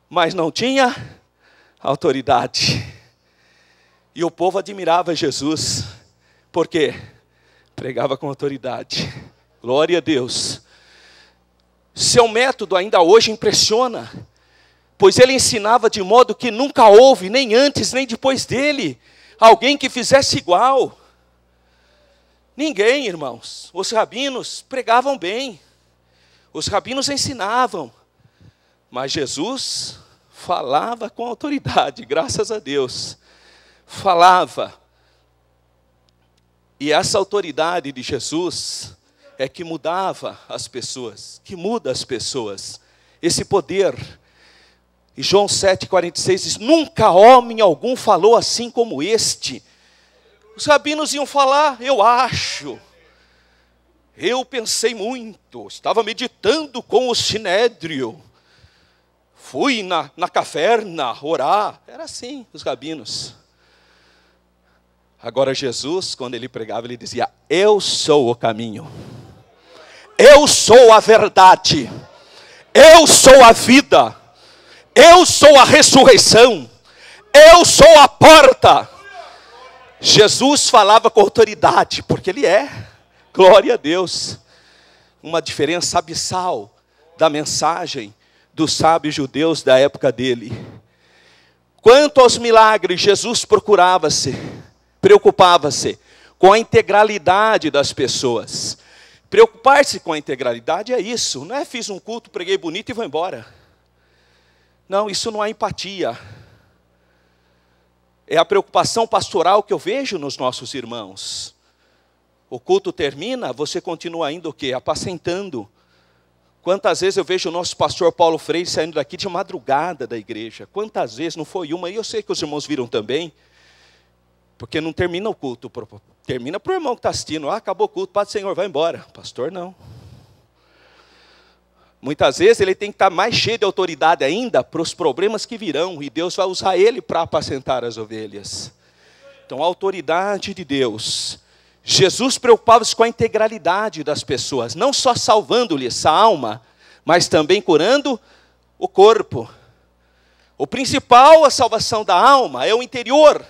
mas não tinha autoridade. E o povo admirava Jesus, porque pregava com autoridade. Glória a Deus. Seu método ainda hoje impressiona, pois ele ensinava de modo que nunca houve, nem antes, nem depois dele, alguém que fizesse igual. Ninguém, irmãos. Os rabinos pregavam bem. Os rabinos ensinavam, mas Jesus falava com autoridade, graças a Deus. Falava. E essa autoridade de Jesus é que mudava as pessoas, que muda as pessoas. Esse poder. E João 7,46 diz, nunca homem algum falou assim como este. Os rabinos iam falar, eu acho. Eu pensei muito, estava meditando com o sinédrio, fui na caverna orar, era assim os rabinos. Agora Jesus, quando ele pregava, ele dizia, eu sou o caminho, eu sou a verdade, eu sou a vida, eu sou a ressurreição, eu sou a porta. Jesus falava com autoridade, porque ele é. Glória a Deus. Uma diferença abissal da mensagem dos sábios judeus da época dele. Quanto aos milagres, Jesus preocupava-se com a integralidade das pessoas. Preocupar-se com a integralidade é isso. Não é fiz um culto, preguei bonito e vou embora. Não, isso não é empatia. É a preocupação pastoral que eu vejo nos nossos irmãos. O culto termina, você continua ainda o quê? Apacentando. Quantas vezes eu vejo o nosso pastor Paulo Freire saindo daqui de madrugada da igreja? Quantas vezes, não foi uma, e eu sei que os irmãos viram também, porque não termina o culto, termina para o irmão que está assistindo, acabou o culto, Pai do Senhor, vai embora. Pastor, não. Muitas vezes ele tem que estar mais cheio de autoridade ainda para os problemas que virão, e Deus vai usar ele para apacentar as ovelhas. Então, a autoridade de Deus. Jesus preocupava-se com a integralidade das pessoas, não só salvando-lhes a alma, mas também curando o corpo. O principal, a salvação da alma, é o interior.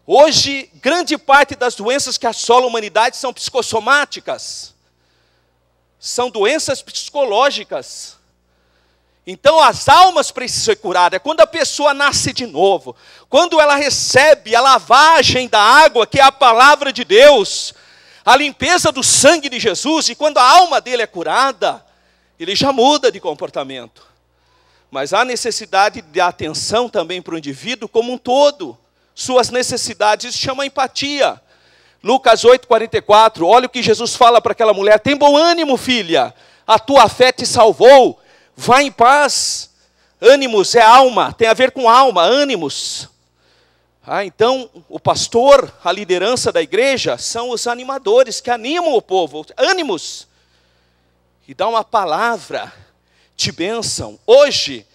Hoje, grande parte das doenças que assolam a humanidade são psicossomáticas. São doenças psicológicas. Então as almas precisam ser curadas. Quando a pessoa nasce de novo, quando ela recebe a lavagem da água, que é a palavra de Deus, a limpeza do sangue de Jesus, e quando a alma dele é curada, ele já muda de comportamento. mas há necessidade de atenção também para o indivíduo como um todo. Suas necessidades, isso chama empatia. Lucas 8,44, olha o que Jesus fala para aquela mulher: tem bom ânimo, filha, a tua fé te salvou, vá em paz. Ânimos é alma, tem a ver com alma, ânimos. Então, o pastor, a liderança da igreja, são os animadores que animam o povo, ânimos. E dá uma palavra de bênção. Hoje,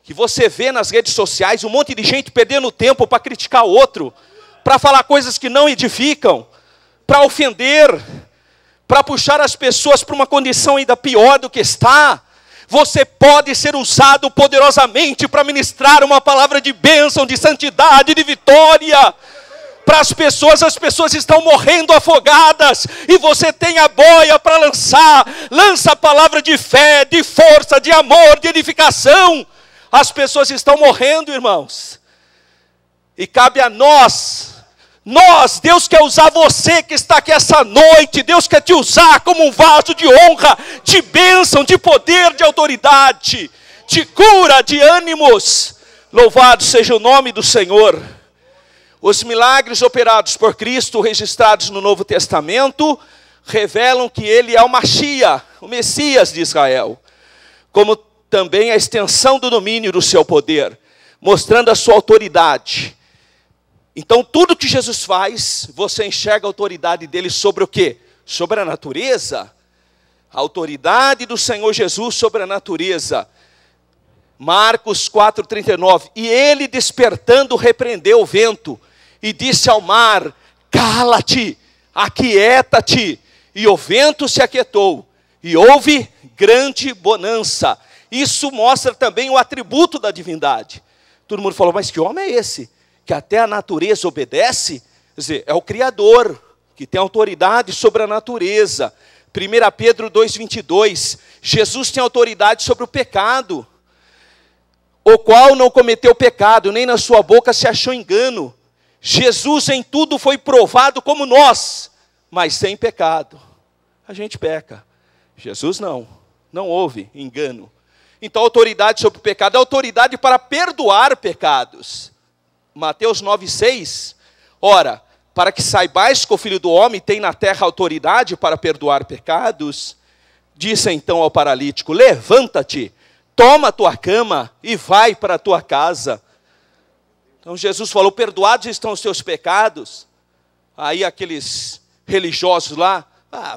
que você vê nas redes sociais um monte de gente perdendo tempo para criticar o outro, para falar coisas que não edificam, para ofender, para puxar as pessoas para uma condição ainda pior do que está. Você pode ser usado poderosamente para ministrar uma palavra de bênção, de santidade, de vitória para as pessoas estão morrendo afogadas, e você tem a boia para lançar, lança a palavra de fé, de força, de amor, de edificação. As pessoas estão morrendo, irmãos, e cabe a nós, Deus quer usar você que está aqui essa noite, Deus quer te usar como um vaso de honra, de bênção, de poder, de autoridade, de cura, de ânimos. Louvado seja o nome do Senhor. Os milagres operados por Cristo, registrados no Novo Testamento, revelam que Ele é o Mashiach, o Messias de Israel, como também a extensão do domínio do seu poder, mostrando a sua autoridade. Então, tudo que Jesus faz, você enxerga a autoridade dele sobre o quê? Sobre a natureza. A autoridade do Senhor Jesus sobre a natureza. Marcos 4,39. E ele, despertando, repreendeu o vento e disse ao mar: cala-te, aquieta-te. E o vento se aquietou e houve grande bonança. Isso mostra também o atributo da divindade. Todo mundo falou: mas que homem é esse? Que até a natureza obedece? Quer dizer, é o Criador, que tem autoridade sobre a natureza. 1 Pedro 2,22, Jesus tem autoridade sobre o pecado, o qual não cometeu pecado, nem na sua boca se achou engano. Jesus em tudo foi provado como nós, mas sem pecado. A gente peca, Jesus não houve engano. Então, autoridade sobre o pecado é autoridade para perdoar pecados. Mateus 9,6, ora, para que saibais que o Filho do Homem tem na terra autoridade para perdoar pecados, disse então ao paralítico: levanta-te, toma a tua cama e vai para a tua casa. Então Jesus falou: perdoados estão os teus pecados. Aí aqueles religiosos lá: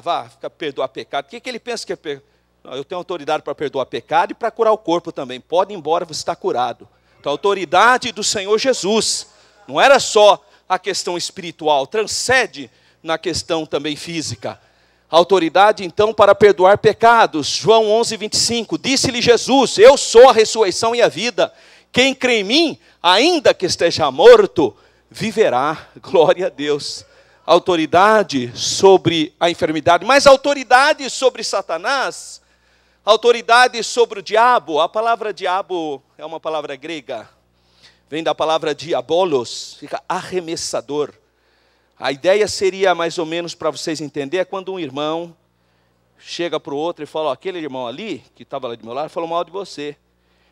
vá perdoar pecado. O que ele pensa que é pecado? Não, eu tenho autoridade para perdoar pecado e para curar o corpo também. Pode ir embora, você está curado. Então, a autoridade do Senhor Jesus não era só a questão espiritual, transcende na questão também física. A autoridade, então, para perdoar pecados. João 11,25, disse-lhe Jesus: eu sou a ressurreição e a vida. Quem crê em mim, ainda que esteja morto, viverá. Glória a Deus. Autoridade sobre a enfermidade, mas autoridade sobre Satanás, autoridade sobre o diabo. A palavra diabo é uma palavra grega, vem da palavra diabolos, fica arremessador. A ideia seria mais ou menos, para vocês entenderem, é quando um irmão chega para o outro e fala: aquele irmão ali, que estava lá do meu lado, falou mal de você.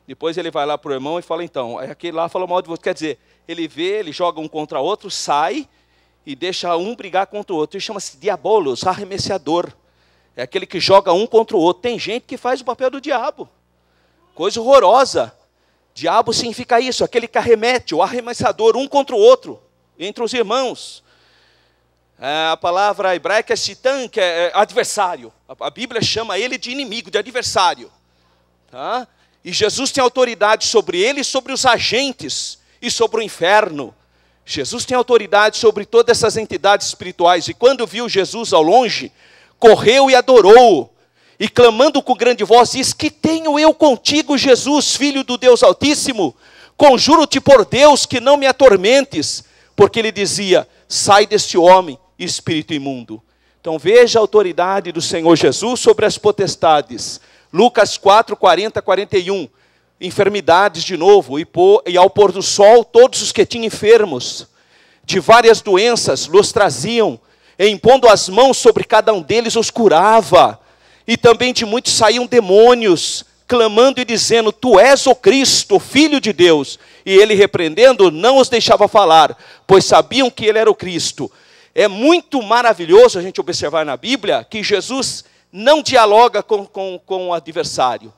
Depois ele vai lá para o irmão e fala: então, aquele lá falou mal de você. Quer dizer, ele joga um contra o outro, sai e deixa um brigar contra o outro. Isso chama-se diabolos, arremessador. É aquele que joga um contra o outro. Tem gente que faz o papel do diabo. Coisa horrorosa. Diabo significa isso, aquele que arremete, o arremessador, um contra o outro, entre os irmãos. A palavra hebraica é shitã, que é adversário. A Bíblia chama ele de inimigo, de adversário. Tá? E Jesus tem autoridade sobre ele e sobre os agentes e sobre o inferno. Jesus tem autoridade sobre todas essas entidades espirituais. E quando viu Jesus ao longe, correu e adorou-o. E clamando com grande voz, diz: que tenho eu contigo, Jesus, Filho do Deus Altíssimo? Conjuro-te por Deus que não me atormentes. Porque ele dizia: sai deste homem, espírito imundo. Então veja a autoridade do Senhor Jesus sobre as potestades. Lucas 4, 40, 41. Enfermidades de novo, e ao pôr do sol, todos os que tinham enfermos de várias doenças, los traziam, e impondo as mãos sobre cada um deles, os curava. E também de muitos saíam demônios, clamando e dizendo: tu és o Cristo, o Filho de Deus. E ele, repreendendo, não os deixava falar, pois sabiam que ele era o Cristo. É muito maravilhoso a gente observar na Bíblia que Jesus não dialoga com o adversário.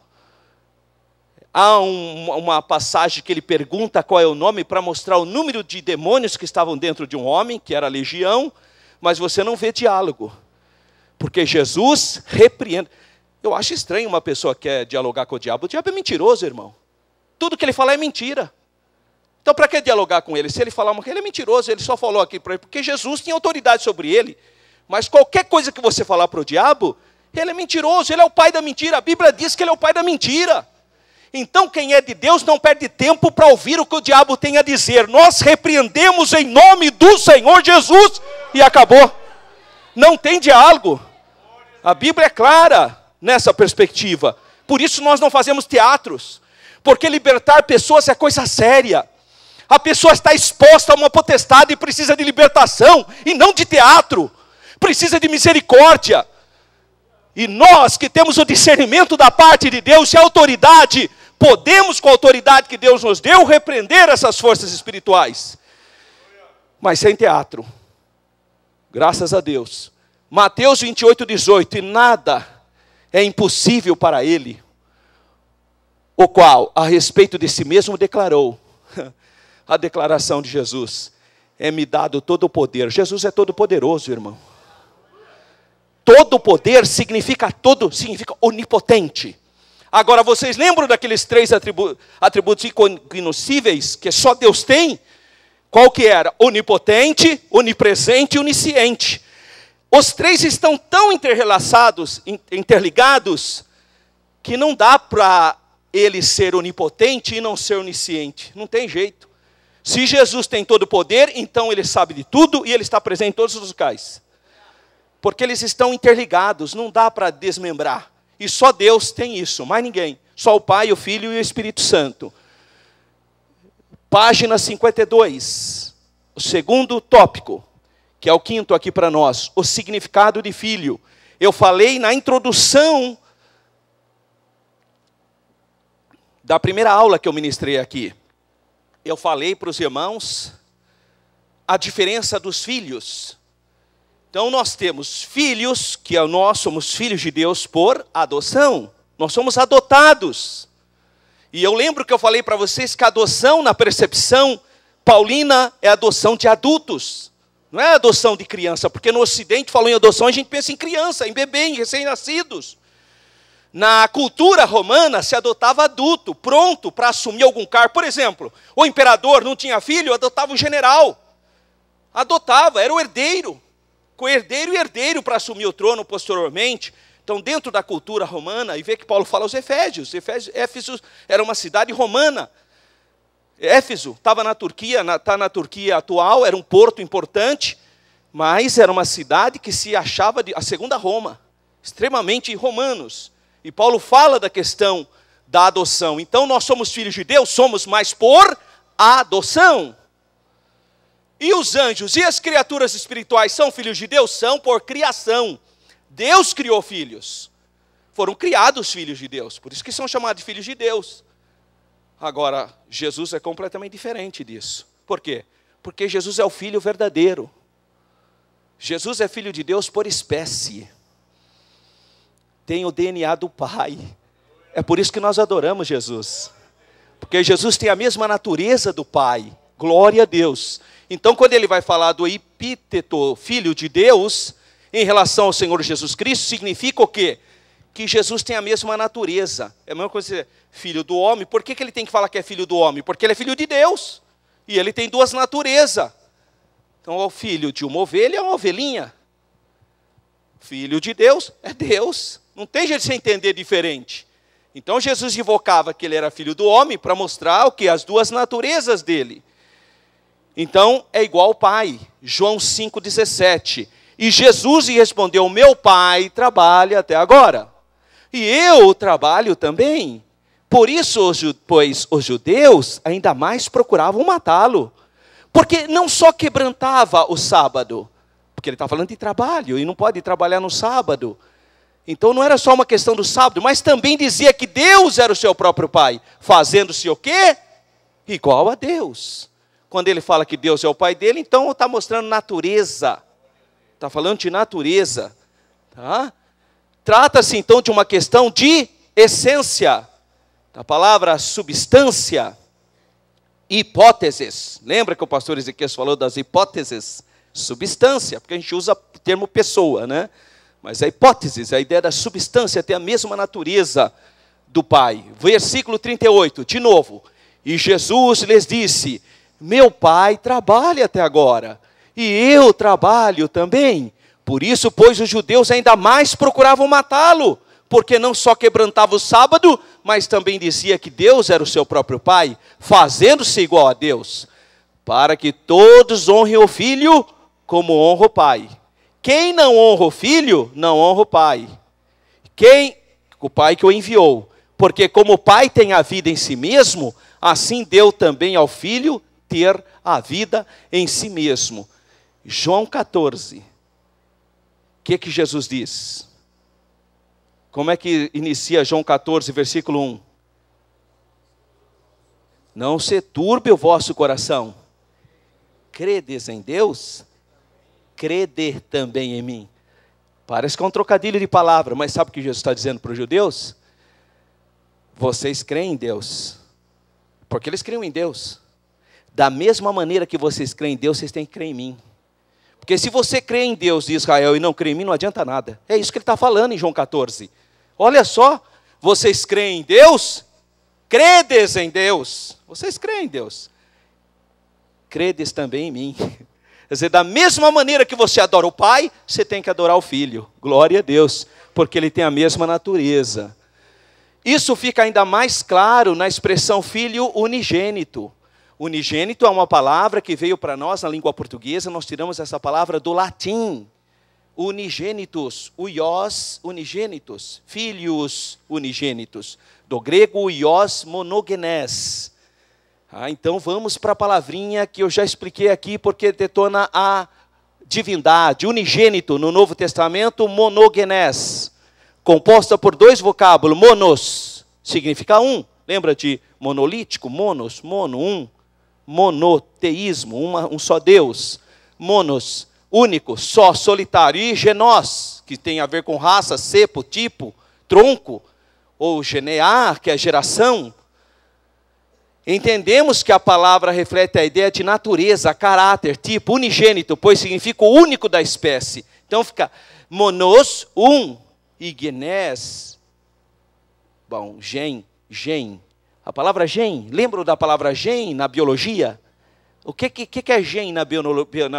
Há uma passagem que ele pergunta qual é o nome, para mostrar o número de demônios que estavam dentro de um homem, que era a legião, mas você não vê diálogo. Porque Jesus repreende. Eu acho estranho uma pessoa que quer dialogar com o diabo. O diabo é mentiroso, irmão. Tudo que ele fala é mentira. Então, para que dialogar com ele? Se ele falar uma coisa, ele é mentiroso. Ele só falou aqui para ele, porque Jesus tinha autoridade sobre ele. Mas qualquer coisa que você falar para o diabo, ele é mentiroso, ele é o pai da mentira. A Bíblia diz que ele é o pai da mentira. Então, quem é de Deus não perde tempo para ouvir o que o diabo tem a dizer. Nós repreendemos em nome do Senhor Jesus e acabou. Não tem diálogo. A Bíblia é clara nessa perspectiva. Por isso nós não fazemos teatros. Porque libertar pessoas é coisa séria. A pessoa está exposta a uma potestade e precisa de libertação, e não de teatro. Precisa de misericórdia. E nós que temos o discernimento da parte de Deus e a autoridade, podemos, com a autoridade que Deus nos deu, repreender essas forças espirituais. Mas sem teatro. Graças a Deus. Mateus 28:18. E nada é impossível para ele, o qual, a respeito de si mesmo, declarou. A declaração de Jesus: é-me dado todo o poder. Jesus é todo poderoso, irmão. Todo poder significa onipotente. Agora, vocês lembram daqueles 3 atributos incognoscíveis que só Deus tem? Qual que era? Onipotente, onipresente e onisciente. Os 3 estão tão interligados, que não dá para ele ser onipotente e não ser onisciente. Não tem jeito. Se Jesus tem todo o poder, então ele sabe de tudo e ele está presente em todos os locais. Porque eles estão interligados, não dá para desmembrar. E só Deus tem isso, mais ninguém. Só o Pai, o Filho e o Espírito Santo. Página 52. O segundo tópico, que é o 5º aqui para nós. O significado de filho. Eu falei na introdução da primeira aula que eu ministrei aqui. Eu falei para os irmãos a diferença dos filhos. Então nós temos filhos, que nós somos filhos de Deus por adoção. Nós somos adotados. E eu lembro que eu falei para vocês que a adoção, na percepção paulina, é adoção de adultos. Não é adoção de criança, porque no Ocidente, falando em adoção, a gente pensa em criança, em bebê, em recém-nascidos. Na cultura romana, se adotava adulto, pronto para assumir algum cargo. Por exemplo, o imperador não tinha filho, adotava um general. Adotava, era o herdeiro. Co-herdeiro e herdeiro para assumir o trono posteriormente. Então, dentro da cultura romana, e vê que Paulo fala aos Efésios. Éfeso era uma cidade romana. Éfeso estava na Turquia, está na Turquia atual, era um porto importante, mas era uma cidade que se achava a segunda Roma, extremamente romanos. E Paulo fala da questão da adoção. Então, nós somos filhos de Deus, somos mais por adoção. E os anjos e as criaturas espirituais são filhos de Deus? São por criação. Deus criou filhos. Foram criados filhos de Deus. Por isso que são chamados de filhos de Deus. Agora, Jesus é completamente diferente disso. Por quê? Porque Jesus é o Filho verdadeiro. Jesus é Filho de Deus por espécie. Tem o DNA do Pai. É por isso que nós adoramos Jesus. Porque Jesus tem a mesma natureza do Pai. Glória a Deus. Então, quando ele vai falar do epíteto Filho de Deus, em relação ao Senhor Jesus Cristo, significa o quê? Que Jesus tem a mesma natureza. É a mesma coisa dizer filho do homem. Por que ele tem que falar que é filho do homem? Porque ele é filho de Deus. E ele tem duas naturezas. Então, o filho de uma ovelha é uma ovelhinha. Filho de Deus é Deus. Não tem jeito de você entender diferente. Então, Jesus invocava que ele era filho do homem para mostrar o que? As duas naturezas dele. Então, é igual ao Pai. João 5,17. E Jesus lhe respondeu: meu Pai trabalha até agora. E eu trabalho também. Por isso, pois os judeus ainda mais procuravam matá-lo. Porque não só quebrantava o sábado, porque ele está falando de trabalho, e não pode trabalhar no sábado. Então não era só uma questão do sábado, mas também dizia que Deus era o seu próprio Pai, fazendo-se o quê? Igual a Deus. Quando ele fala que Deus é o Pai dele, então está mostrando natureza. Está falando de natureza. Tá? Trata-se então de uma questão de essência. A palavra substância, hipóteses. Lembra que o pastor Ezequiel falou das hipóteses? Substância, porque a gente usa o termo pessoa, né? Mas a hipótese, a ideia da substância tem a mesma natureza do Pai. Versículo 38, de novo. E Jesus lhes disse: meu Pai trabalha até agora, e eu trabalho também. Por isso, pois, os judeus ainda mais procuravam matá-lo, porque não só quebrantava o sábado, mas também dizia que Deus era o seu próprio Pai, fazendo-se igual a Deus, para que todos honrem o Filho como honra o Pai. Quem não honra o Filho, não honra o Pai. O Pai que o enviou. Porque como o Pai tem a vida em si mesmo, assim deu também ao Filho ter a vida em si mesmo. João 14. O que Jesus diz? Como é que inicia João 14, versículo 1? Não se turbe o vosso coração. Credes em Deus? Crede também em mim. Parece que é um trocadilho de palavra, mas sabe o que Jesus está dizendo para os judeus? Vocês creem em Deus, porque eles criam em Deus. Da mesma maneira que vocês creem em Deus, vocês têm que crer em mim. Porque se você crê em Deus de Israel e não crê em mim, não adianta nada. É isso que ele está falando em João 14. Olha só, vocês creem em Deus? Credes em Deus. Vocês creem em Deus. Credes também em mim. Quer dizer, da mesma maneira que você adora o Pai, você tem que adorar o Filho. Glória a Deus, porque ele tem a mesma natureza. Isso fica ainda mais claro na expressão filho unigênito. Unigênito é uma palavra que veio para nós na língua portuguesa, nós tiramos essa palavra do latim. Unigênitos, uios unigênitos, filhos unigênitos. Do grego, uios monogenes. Então vamos para a palavrinha que eu já expliquei aqui, porque detona a divindade. Unigênito, no Novo Testamento, monogenes. Composta por dois vocábulos, monos, significa um. Lembra de monolítico? Monos, mono, um. Monoteísmo, um só Deus. Monos, único, só, solitário. E genós, que tem a ver com raça, cepo, tipo, tronco. Ou genear, que é geração. Entendemos que a palavra reflete a ideia de natureza, caráter, tipo, unigênito, pois significa o único da espécie. Então fica monos, um, e genés, bom, gen. A palavra gen, lembram da palavra gen na biologia? O que é gen na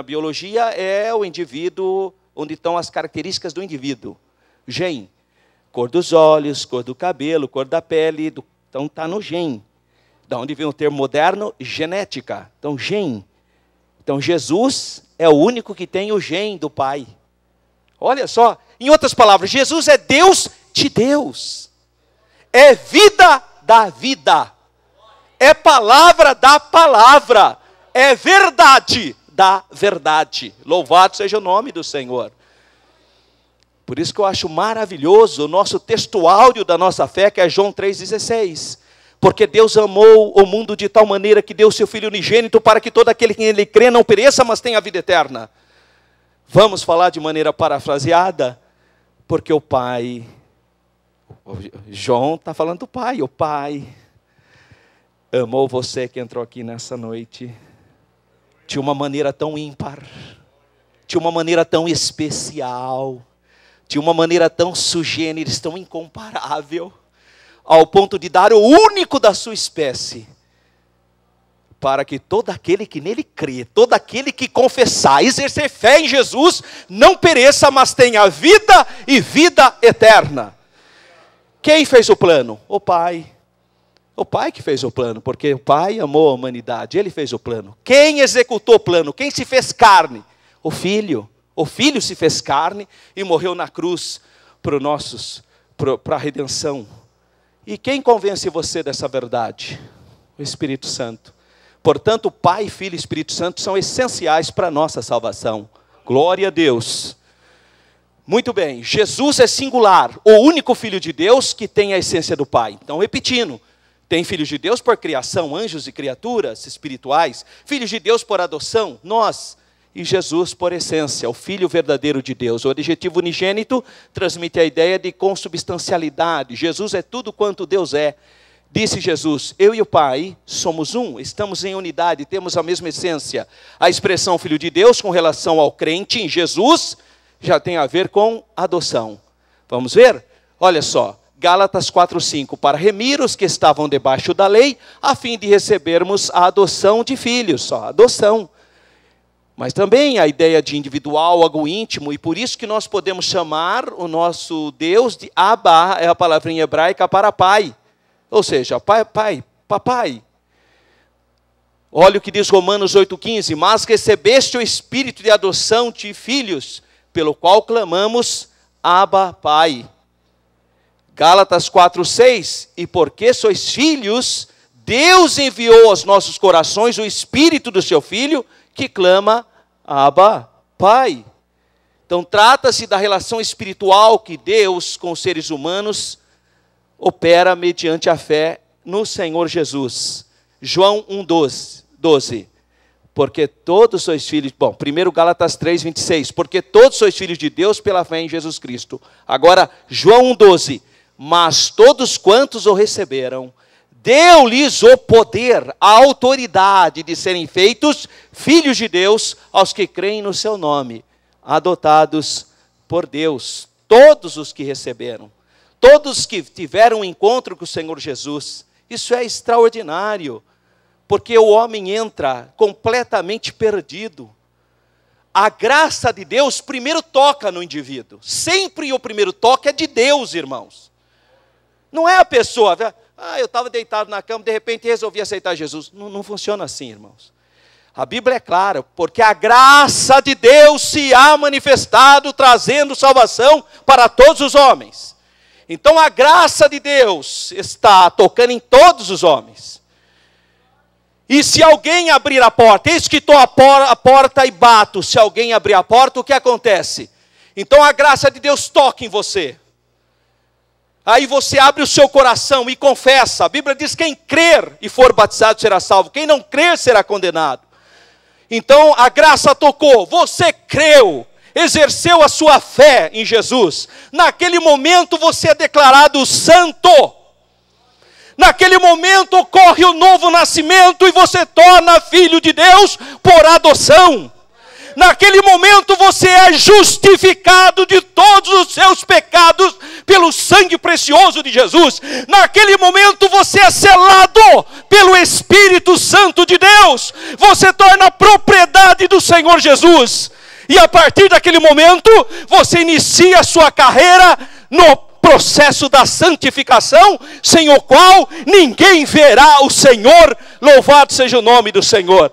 biologia? É o indivíduo, onde estão as características do indivíduo. Gen, cor dos olhos, cor do cabelo, cor da pele, então está no gen. Da onde vem o termo moderno? Genética. Então, gen. Então, Jesus é o único que tem o gen do Pai. Olha só, em outras palavras, Jesus é Deus de Deus. É vida da vida. É palavra da palavra. É verdade da verdade. Louvado seja o nome do Senhor. Por isso que eu acho maravilhoso o nosso texto áureo da nossa fé, que é João 3,16. Porque Deus amou o mundo de tal maneira que deu seu Filho unigênito para que todo aquele que nele crê não pereça, mas tenha a vida eterna. Vamos falar de maneira parafraseada? Porque o Pai, João está falando do Pai, o Pai amou você que entrou aqui nessa noite de uma maneira tão ímpar, de uma maneira tão especial, de uma maneira tão sui generis, tão incomparável, ao ponto de dar o único da sua espécie, para que todo aquele que nele crê, todo aquele que confessar, exercer fé em Jesus, não pereça, mas tenha vida e vida eterna. Quem fez o plano? O Pai. O Pai que fez o plano, porque o Pai amou a humanidade, Ele fez o plano. Quem executou o plano? Quem se fez carne? O Filho. O Filho se fez carne e morreu na cruz para a redenção. E quem convence você dessa verdade? O Espírito Santo. Portanto, o Pai, Filho e Espírito Santo são essenciais para a nossa salvação. Glória a Deus. Muito bem, Jesus é singular, o único Filho de Deus que tem a essência do Pai. Então, repetindo, tem filhos de Deus por criação, anjos e criaturas espirituais, filhos de Deus por adoção, nós, e Jesus por essência, o Filho verdadeiro de Deus. O adjetivo unigênito transmite a ideia de consubstancialidade. Jesus é tudo quanto Deus é. Disse Jesus, eu e o Pai somos um, estamos em unidade, temos a mesma essência. A expressão Filho de Deus com relação ao crente em Jesus já tem a ver com adoção. Vamos ver? Olha só, Gálatas 4:5, para remir os que estavam debaixo da lei, a fim de recebermos a adoção de filhos, só adoção. Mas também a ideia de individual, algo íntimo, e por isso que nós podemos chamar o nosso Deus de Abba, é a palavrinha hebraica para pai. Ou seja, pai, papai. Olha o que diz Romanos 8,15, mas recebeste o espírito de adoção de filhos, pelo qual clamamos, Abba, Pai. Gálatas 4,6, e porque sois filhos, Deus enviou aos nossos corações o espírito do seu Filho, que clama, Abba, Pai. Então trata-se da relação espiritual que Deus com os seres humanos opera mediante a fé no Senhor Jesus. João 1,12. Porque todos sois filhos... Bom, primeiro Gálatas 3,26. Porque todos sois filhos de Deus pela fé em Jesus Cristo. Agora, João 1,12. Mas todos quantos o receberam, deu-lhes o poder, a autoridade de serem feitos filhos de Deus aos que creem no seu nome, adotados por Deus. Todos os que receberam. Todos que tiveram um encontro com o Senhor Jesus. Isso é extraordinário, porque o homem entra completamente perdido. A graça de Deus primeiro toca no indivíduo. Sempre o primeiro toque é de Deus, irmãos. Não é a pessoa, eu estava deitado na cama, de repente resolvi aceitar Jesus. Não funciona assim, irmãos. A Bíblia é clara, porque a graça de Deus se há manifestado, trazendo salvação para todos os homens. Então a graça de Deus está tocando em todos os homens. E se alguém abrir a porta, eis que estou a porta e bato, se alguém abrir a porta, o que acontece? Então a graça de Deus toca em você. Aí você abre o seu coração e confessa. A Bíblia diz, quem crer e for batizado será salvo, quem não crer será condenado. Então a graça tocou, você creu, exerceu a sua fé em Jesus. Naquele momento você é declarado santo. Naquele momento ocorre o novo nascimento e você torna filho de Deus por adoção. Naquele momento você é justificado de todos os seus pecados pelo sangue precioso de Jesus. Naquele momento você é selado pelo Espírito Santo de Deus. Você torna propriedade do Senhor Jesus. E a partir daquele momento você inicia a sua carreira no processo da santificação, sem o qual ninguém verá o Senhor. Louvado seja o nome do Senhor.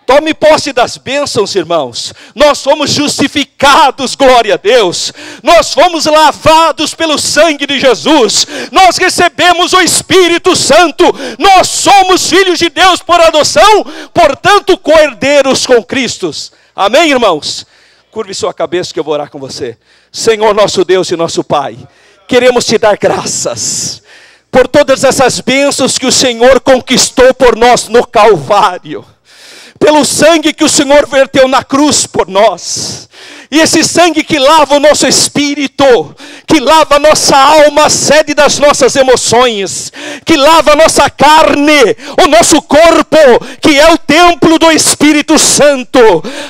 Tome posse das bênçãos, irmãos. Nós fomos justificados, glória a Deus. Nós fomos lavados pelo sangue de Jesus. Nós recebemos o Espírito Santo. Nós somos filhos de Deus por adoção, portanto, co-herdeiros com Cristo. Amém, irmãos? Curve sua cabeça que eu vou orar com você. Senhor nosso Deus e nosso Pai, queremos te dar graças por todas essas bênçãos que o Senhor conquistou por nós no Calvário. Pelo sangue que o Senhor verteu na cruz por nós. E esse sangue que lava o nosso espírito, que lava a nossa alma, a sede das nossas emoções, que lava a nossa carne, o nosso corpo, que é o templo do Espírito Santo.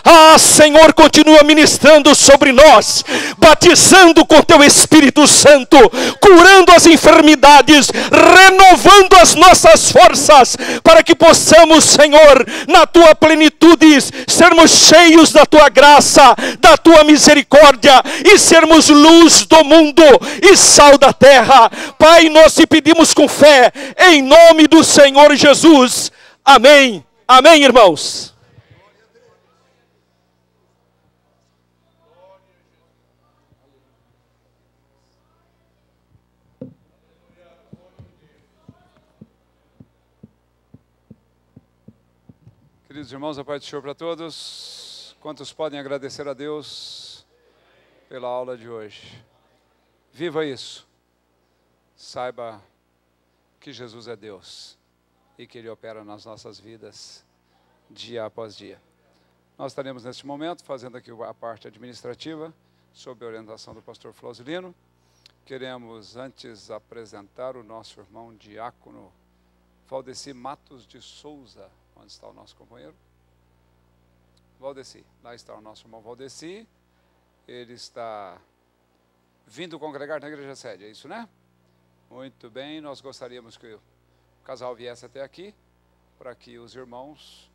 Ah, Senhor, continua ministrando sobre nós, batizando com teu Espírito Santo, curando as enfermidades, renovando as nossas forças, para que possamos, Senhor, na tua plenitude, sermos cheios da tua graça, da tua misericórdia, e sermos luz do mundo e sal da terra. Pai, nós te pedimos com fé, em nome do Senhor Jesus. Amém. Amém, irmãos. Queridos irmãos, a paz do Senhor para todos. Quantos podem agradecer a Deus pela aula de hoje. Viva isso. Saiba que Jesus é Deus e que Ele opera nas nossas vidas dia após dia. Nós estaremos neste momento fazendo aqui a parte administrativa sob a orientação do pastor Flausilino. Queremos antes apresentar o nosso irmão diácono Valdeci Matos de Souza. Onde está o nosso companheiro? Valdeci. Lá está o nosso irmão Valdeci. Ele está vindo congregar na igreja sede, é isso, né? Muito bem, nós gostaríamos que o casal viesse até aqui, para que os irmãos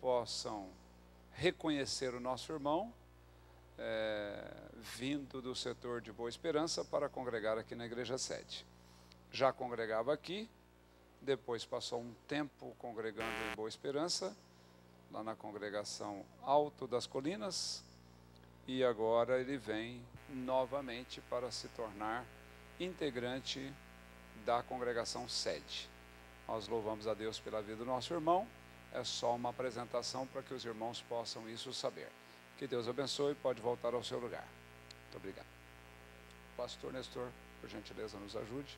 possam reconhecer o nosso irmão, vindo do setor de Boa Esperança para congregar aqui na igreja sede. Já congregava aqui, depois passou um tempo congregando em Boa Esperança, lá na congregação Alto das Colinas, e agora ele vem novamente para se tornar integrante da congregação sede. Nós louvamos a Deus pela vida do nosso irmão. É só uma apresentação para que os irmãos possam isso saber. Que Deus abençoe, pode voltar ao seu lugar. Muito obrigado. Pastor Nestor, por gentileza, nos ajude.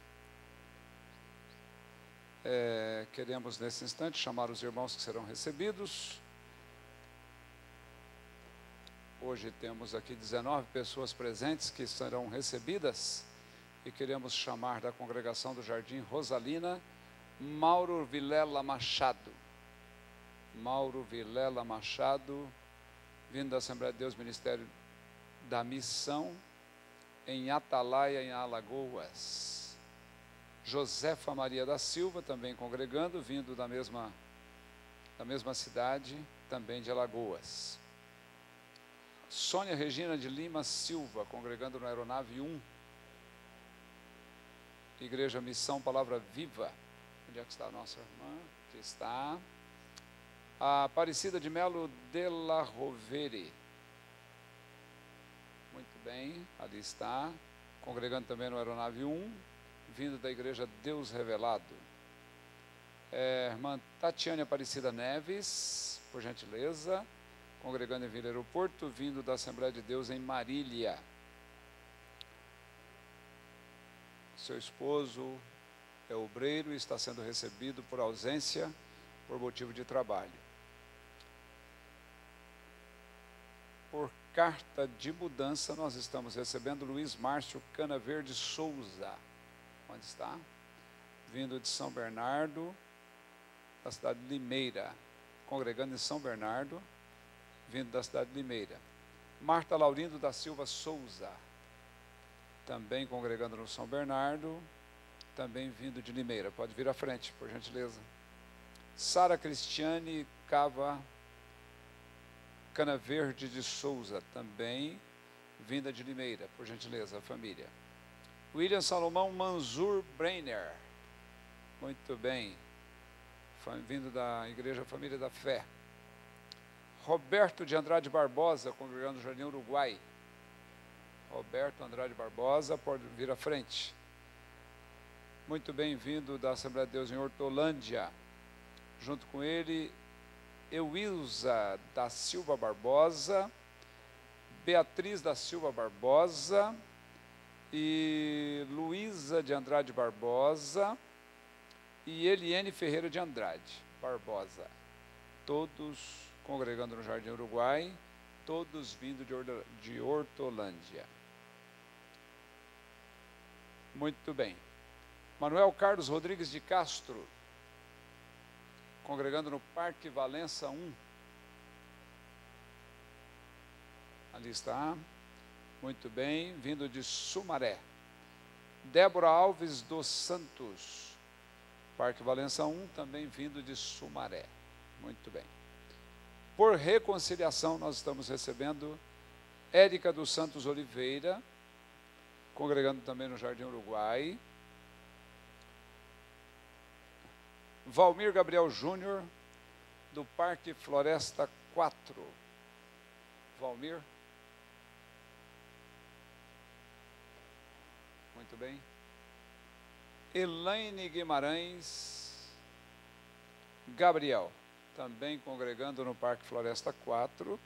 Queremos nesse instante chamar os irmãos que serão recebidos. Hoje temos aqui 19 pessoas presentes que serão recebidas e queremos chamar da congregação do Jardim Rosalina, Mauro Vilela Machado. Mauro Vilela Machado, vindo da Assembleia de Deus, Ministério da Missão, em Atalaia, em Alagoas. Josefa Maria da Silva, também congregando, vindo da mesma cidade, também de Alagoas. Sônia Regina de Lima Silva, congregando na Aeronave 1. Igreja Missão Palavra Viva. Onde é que está a nossa irmã? Aqui está. A Aparecida de Melo de la Rovere. Muito bem, ali está. Congregando também no Aeronave 1, vindo da Igreja Deus Revelado. Irmã Tatiane Aparecida Neves, por gentileza, congregando em Vila Aeroporto, vindo da Assembleia de Deus em Marília. Seu esposo é obreiro e está sendo recebido por ausência, por motivo de trabalho. Por carta de mudança, nós estamos recebendo Luiz Márcio Cana Verde Souza. Onde está? Vindo de São Bernardo, da cidade de Limeira. Congregando em São Bernardo, vindo da cidade de Limeira. Marta Laurindo da Silva Souza, também congregando no São Bernardo, também vindo de Limeira. Pode vir à frente, por gentileza. Sara Cristiane Cava Cana Verde de Souza, também vinda de Limeira, por gentileza, a família. William Salomão Manzur Breiner, muito bem, vindo da Igreja Família da Fé. Roberto de Andrade Barbosa, congregando no Jardim Uruguai. Roberto Andrade Barbosa, pode vir à frente. Muito bem, vindo da Assembleia de Deus em Hortolândia. Junto com ele, Euilza da Silva Barbosa, Beatriz da Silva Barbosa e Luísa de Andrade Barbosa e Eliane Ferreira de Andrade Barbosa. Todos congregando no Jardim Uruguai, todos vindo de Hortolândia. Muito bem. Manuel Carlos Rodrigues de Castro, congregando no Parque Valença 1. Ali está. Muito bem, vindo de Sumaré. Débora Alves dos Santos, Parque Valença 1, também vindo de Sumaré. Muito bem. Por reconciliação, nós estamos recebendo Érica dos Santos Oliveira, congregando também no Jardim Uruguai. Valmir Gabriel Júnior, do Parque Floresta 4. Valmir. Muito bem. Elaine Guimarães Gabriel, também congregando no Parque Floresta 4.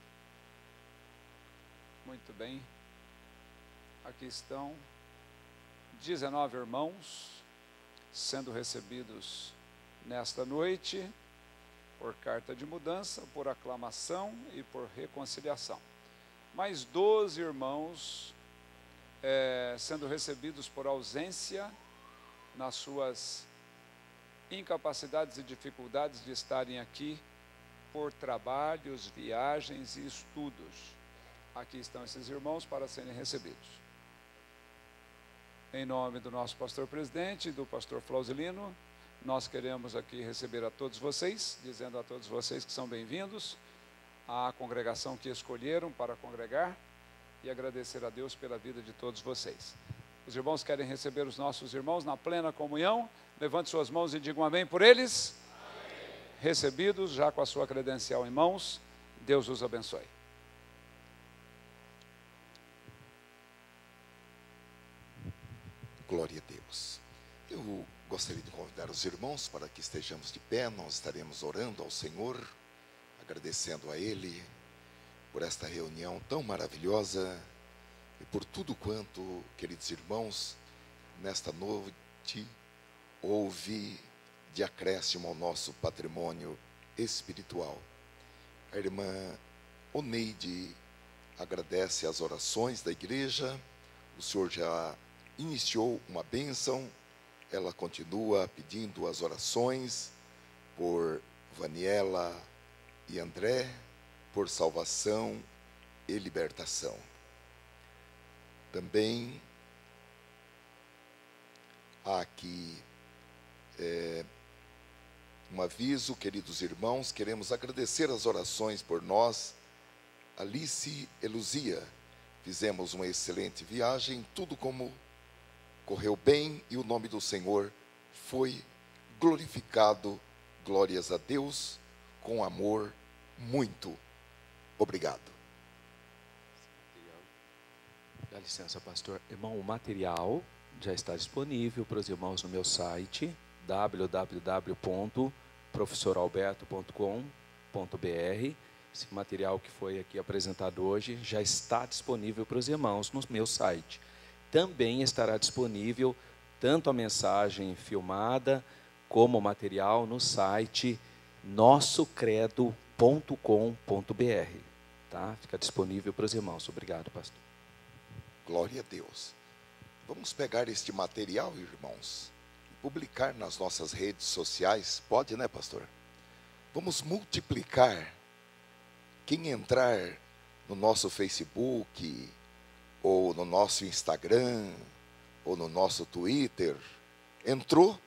Muito bem. aqui estão 19 irmãos sendo recebidos nesta noite por carta de mudança, por aclamação e por reconciliação. Mais 12 irmãos sendo recebidos por ausência nas suas incapacidades e dificuldades de estarem aqui por trabalhos, viagens e estudos. Aqui estão esses irmãos para serem recebidos. Em nome do nosso pastor presidente e do pastor Flausilino, nós queremos aqui receber a todos vocês, dizendo a todos vocês que são bem-vindos à congregação que escolheram para congregar e agradecer a Deus pela vida de todos vocês. Os irmãos querem receber os nossos irmãos na plena comunhão? Levante suas mãos e digam amém por eles. Amém. Recebidos, já com a sua credencial em mãos, Deus os abençoe. Glória a Deus. Eu gostaria de convidar os irmãos para que estejamos de pé. Nós estaremos orando ao Senhor, agradecendo a Ele por esta reunião tão maravilhosa e por tudo quanto, queridos irmãos, nesta noite houve de acréscimo ao nosso patrimônio espiritual. A irmã Oneide agradece as orações da igreja. O Senhor já iniciou uma bênção. Ela continua pedindo as orações por Vaniela e André, por salvação e libertação. Também há aqui um aviso, queridos irmãos, queremos agradecer as orações por nós. Alice e Luzia, fizemos uma excelente viagem, tudo como correu bem e o nome do Senhor foi glorificado. Glórias a Deus, com amor, muito obrigado. Dá licença, pastor. Irmão, o material já está disponível para os irmãos no meu site, www.professoralberto.com.br. Esse material que foi aqui apresentado hoje já está disponível para os irmãos no meu site. Também estará disponível tanto a mensagem filmada como o material no site nossocredo.com.br. Tá? Fica disponível para os irmãos. Obrigado, pastor. Glória a Deus. Vamos pegar este material, irmãos, e publicar nas nossas redes sociais. Pode, né, pastor? Vamos multiplicar. Quem entrar no nosso Facebook, ou no nosso Instagram, ou no nosso Twitter, entrou,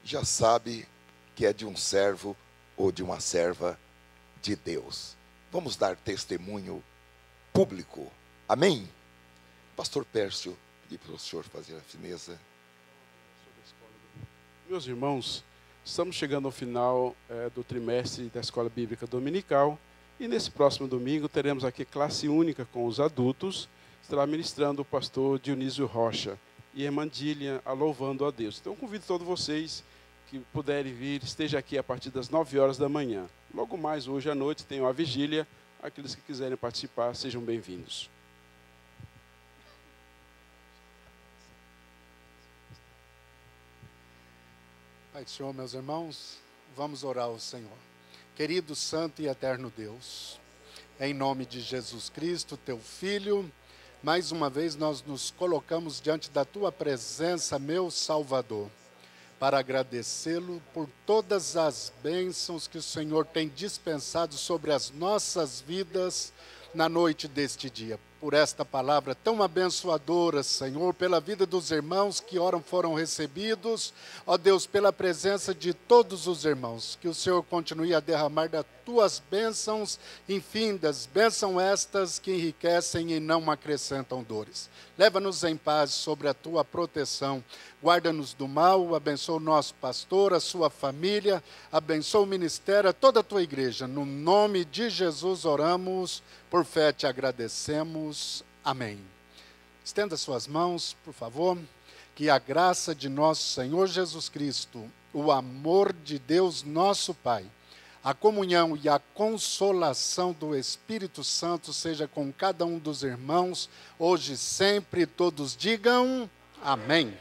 já sabe que é de um servo ou de uma serva de Deus. Vamos dar testemunho público. Amém? Pastor Pércio, pedi para o senhor fazer a fineza. Meus irmãos, estamos chegando ao final do trimestre da Escola Bíblica Dominical e nesse próximo domingo teremos aqui classe única com os adultos. Estará ministrando o pastor Dionísio Rocha e a irmã Dília louvando a Deus. Então, convido todos vocês que puderem vir, esteja aqui a partir das 9 horas da manhã. Logo mais, hoje à noite, tem uma vigília. Aqueles que quiserem participar, sejam bem-vindos. Pai do Senhor, meus irmãos, vamos orar ao Senhor. Querido, santo e eterno Deus, em nome de Jesus Cristo, teu Filho, mais uma vez nós nos colocamos diante da tua presença, meu Salvador, para agradecê-lo por todas as bênçãos que o Senhor tem dispensado sobre as nossas vidas na noite deste dia. Por esta palavra tão abençoadora, Senhor, pela vida dos irmãos que foram recebidos, ó Deus, pela presença de todos os irmãos, que o Senhor continue a derramar das tuas bênçãos infindas, bênçãos estas que enriquecem e não acrescentam dores. Leva-nos em paz sobre a tua proteção, guarda-nos do mal, abençoa o nosso pastor, a sua família, abençoa o ministério, toda a tua igreja. No nome de Jesus oramos, por fé te agradecemos. Amém. Estenda suas mãos, por favor. Que a graça de nosso Senhor Jesus Cristo, o amor de Deus nosso Pai, A comunhão e a consolação do Espírito Santo seja com cada um dos irmãos, hoje e sempre. Todos digam amém.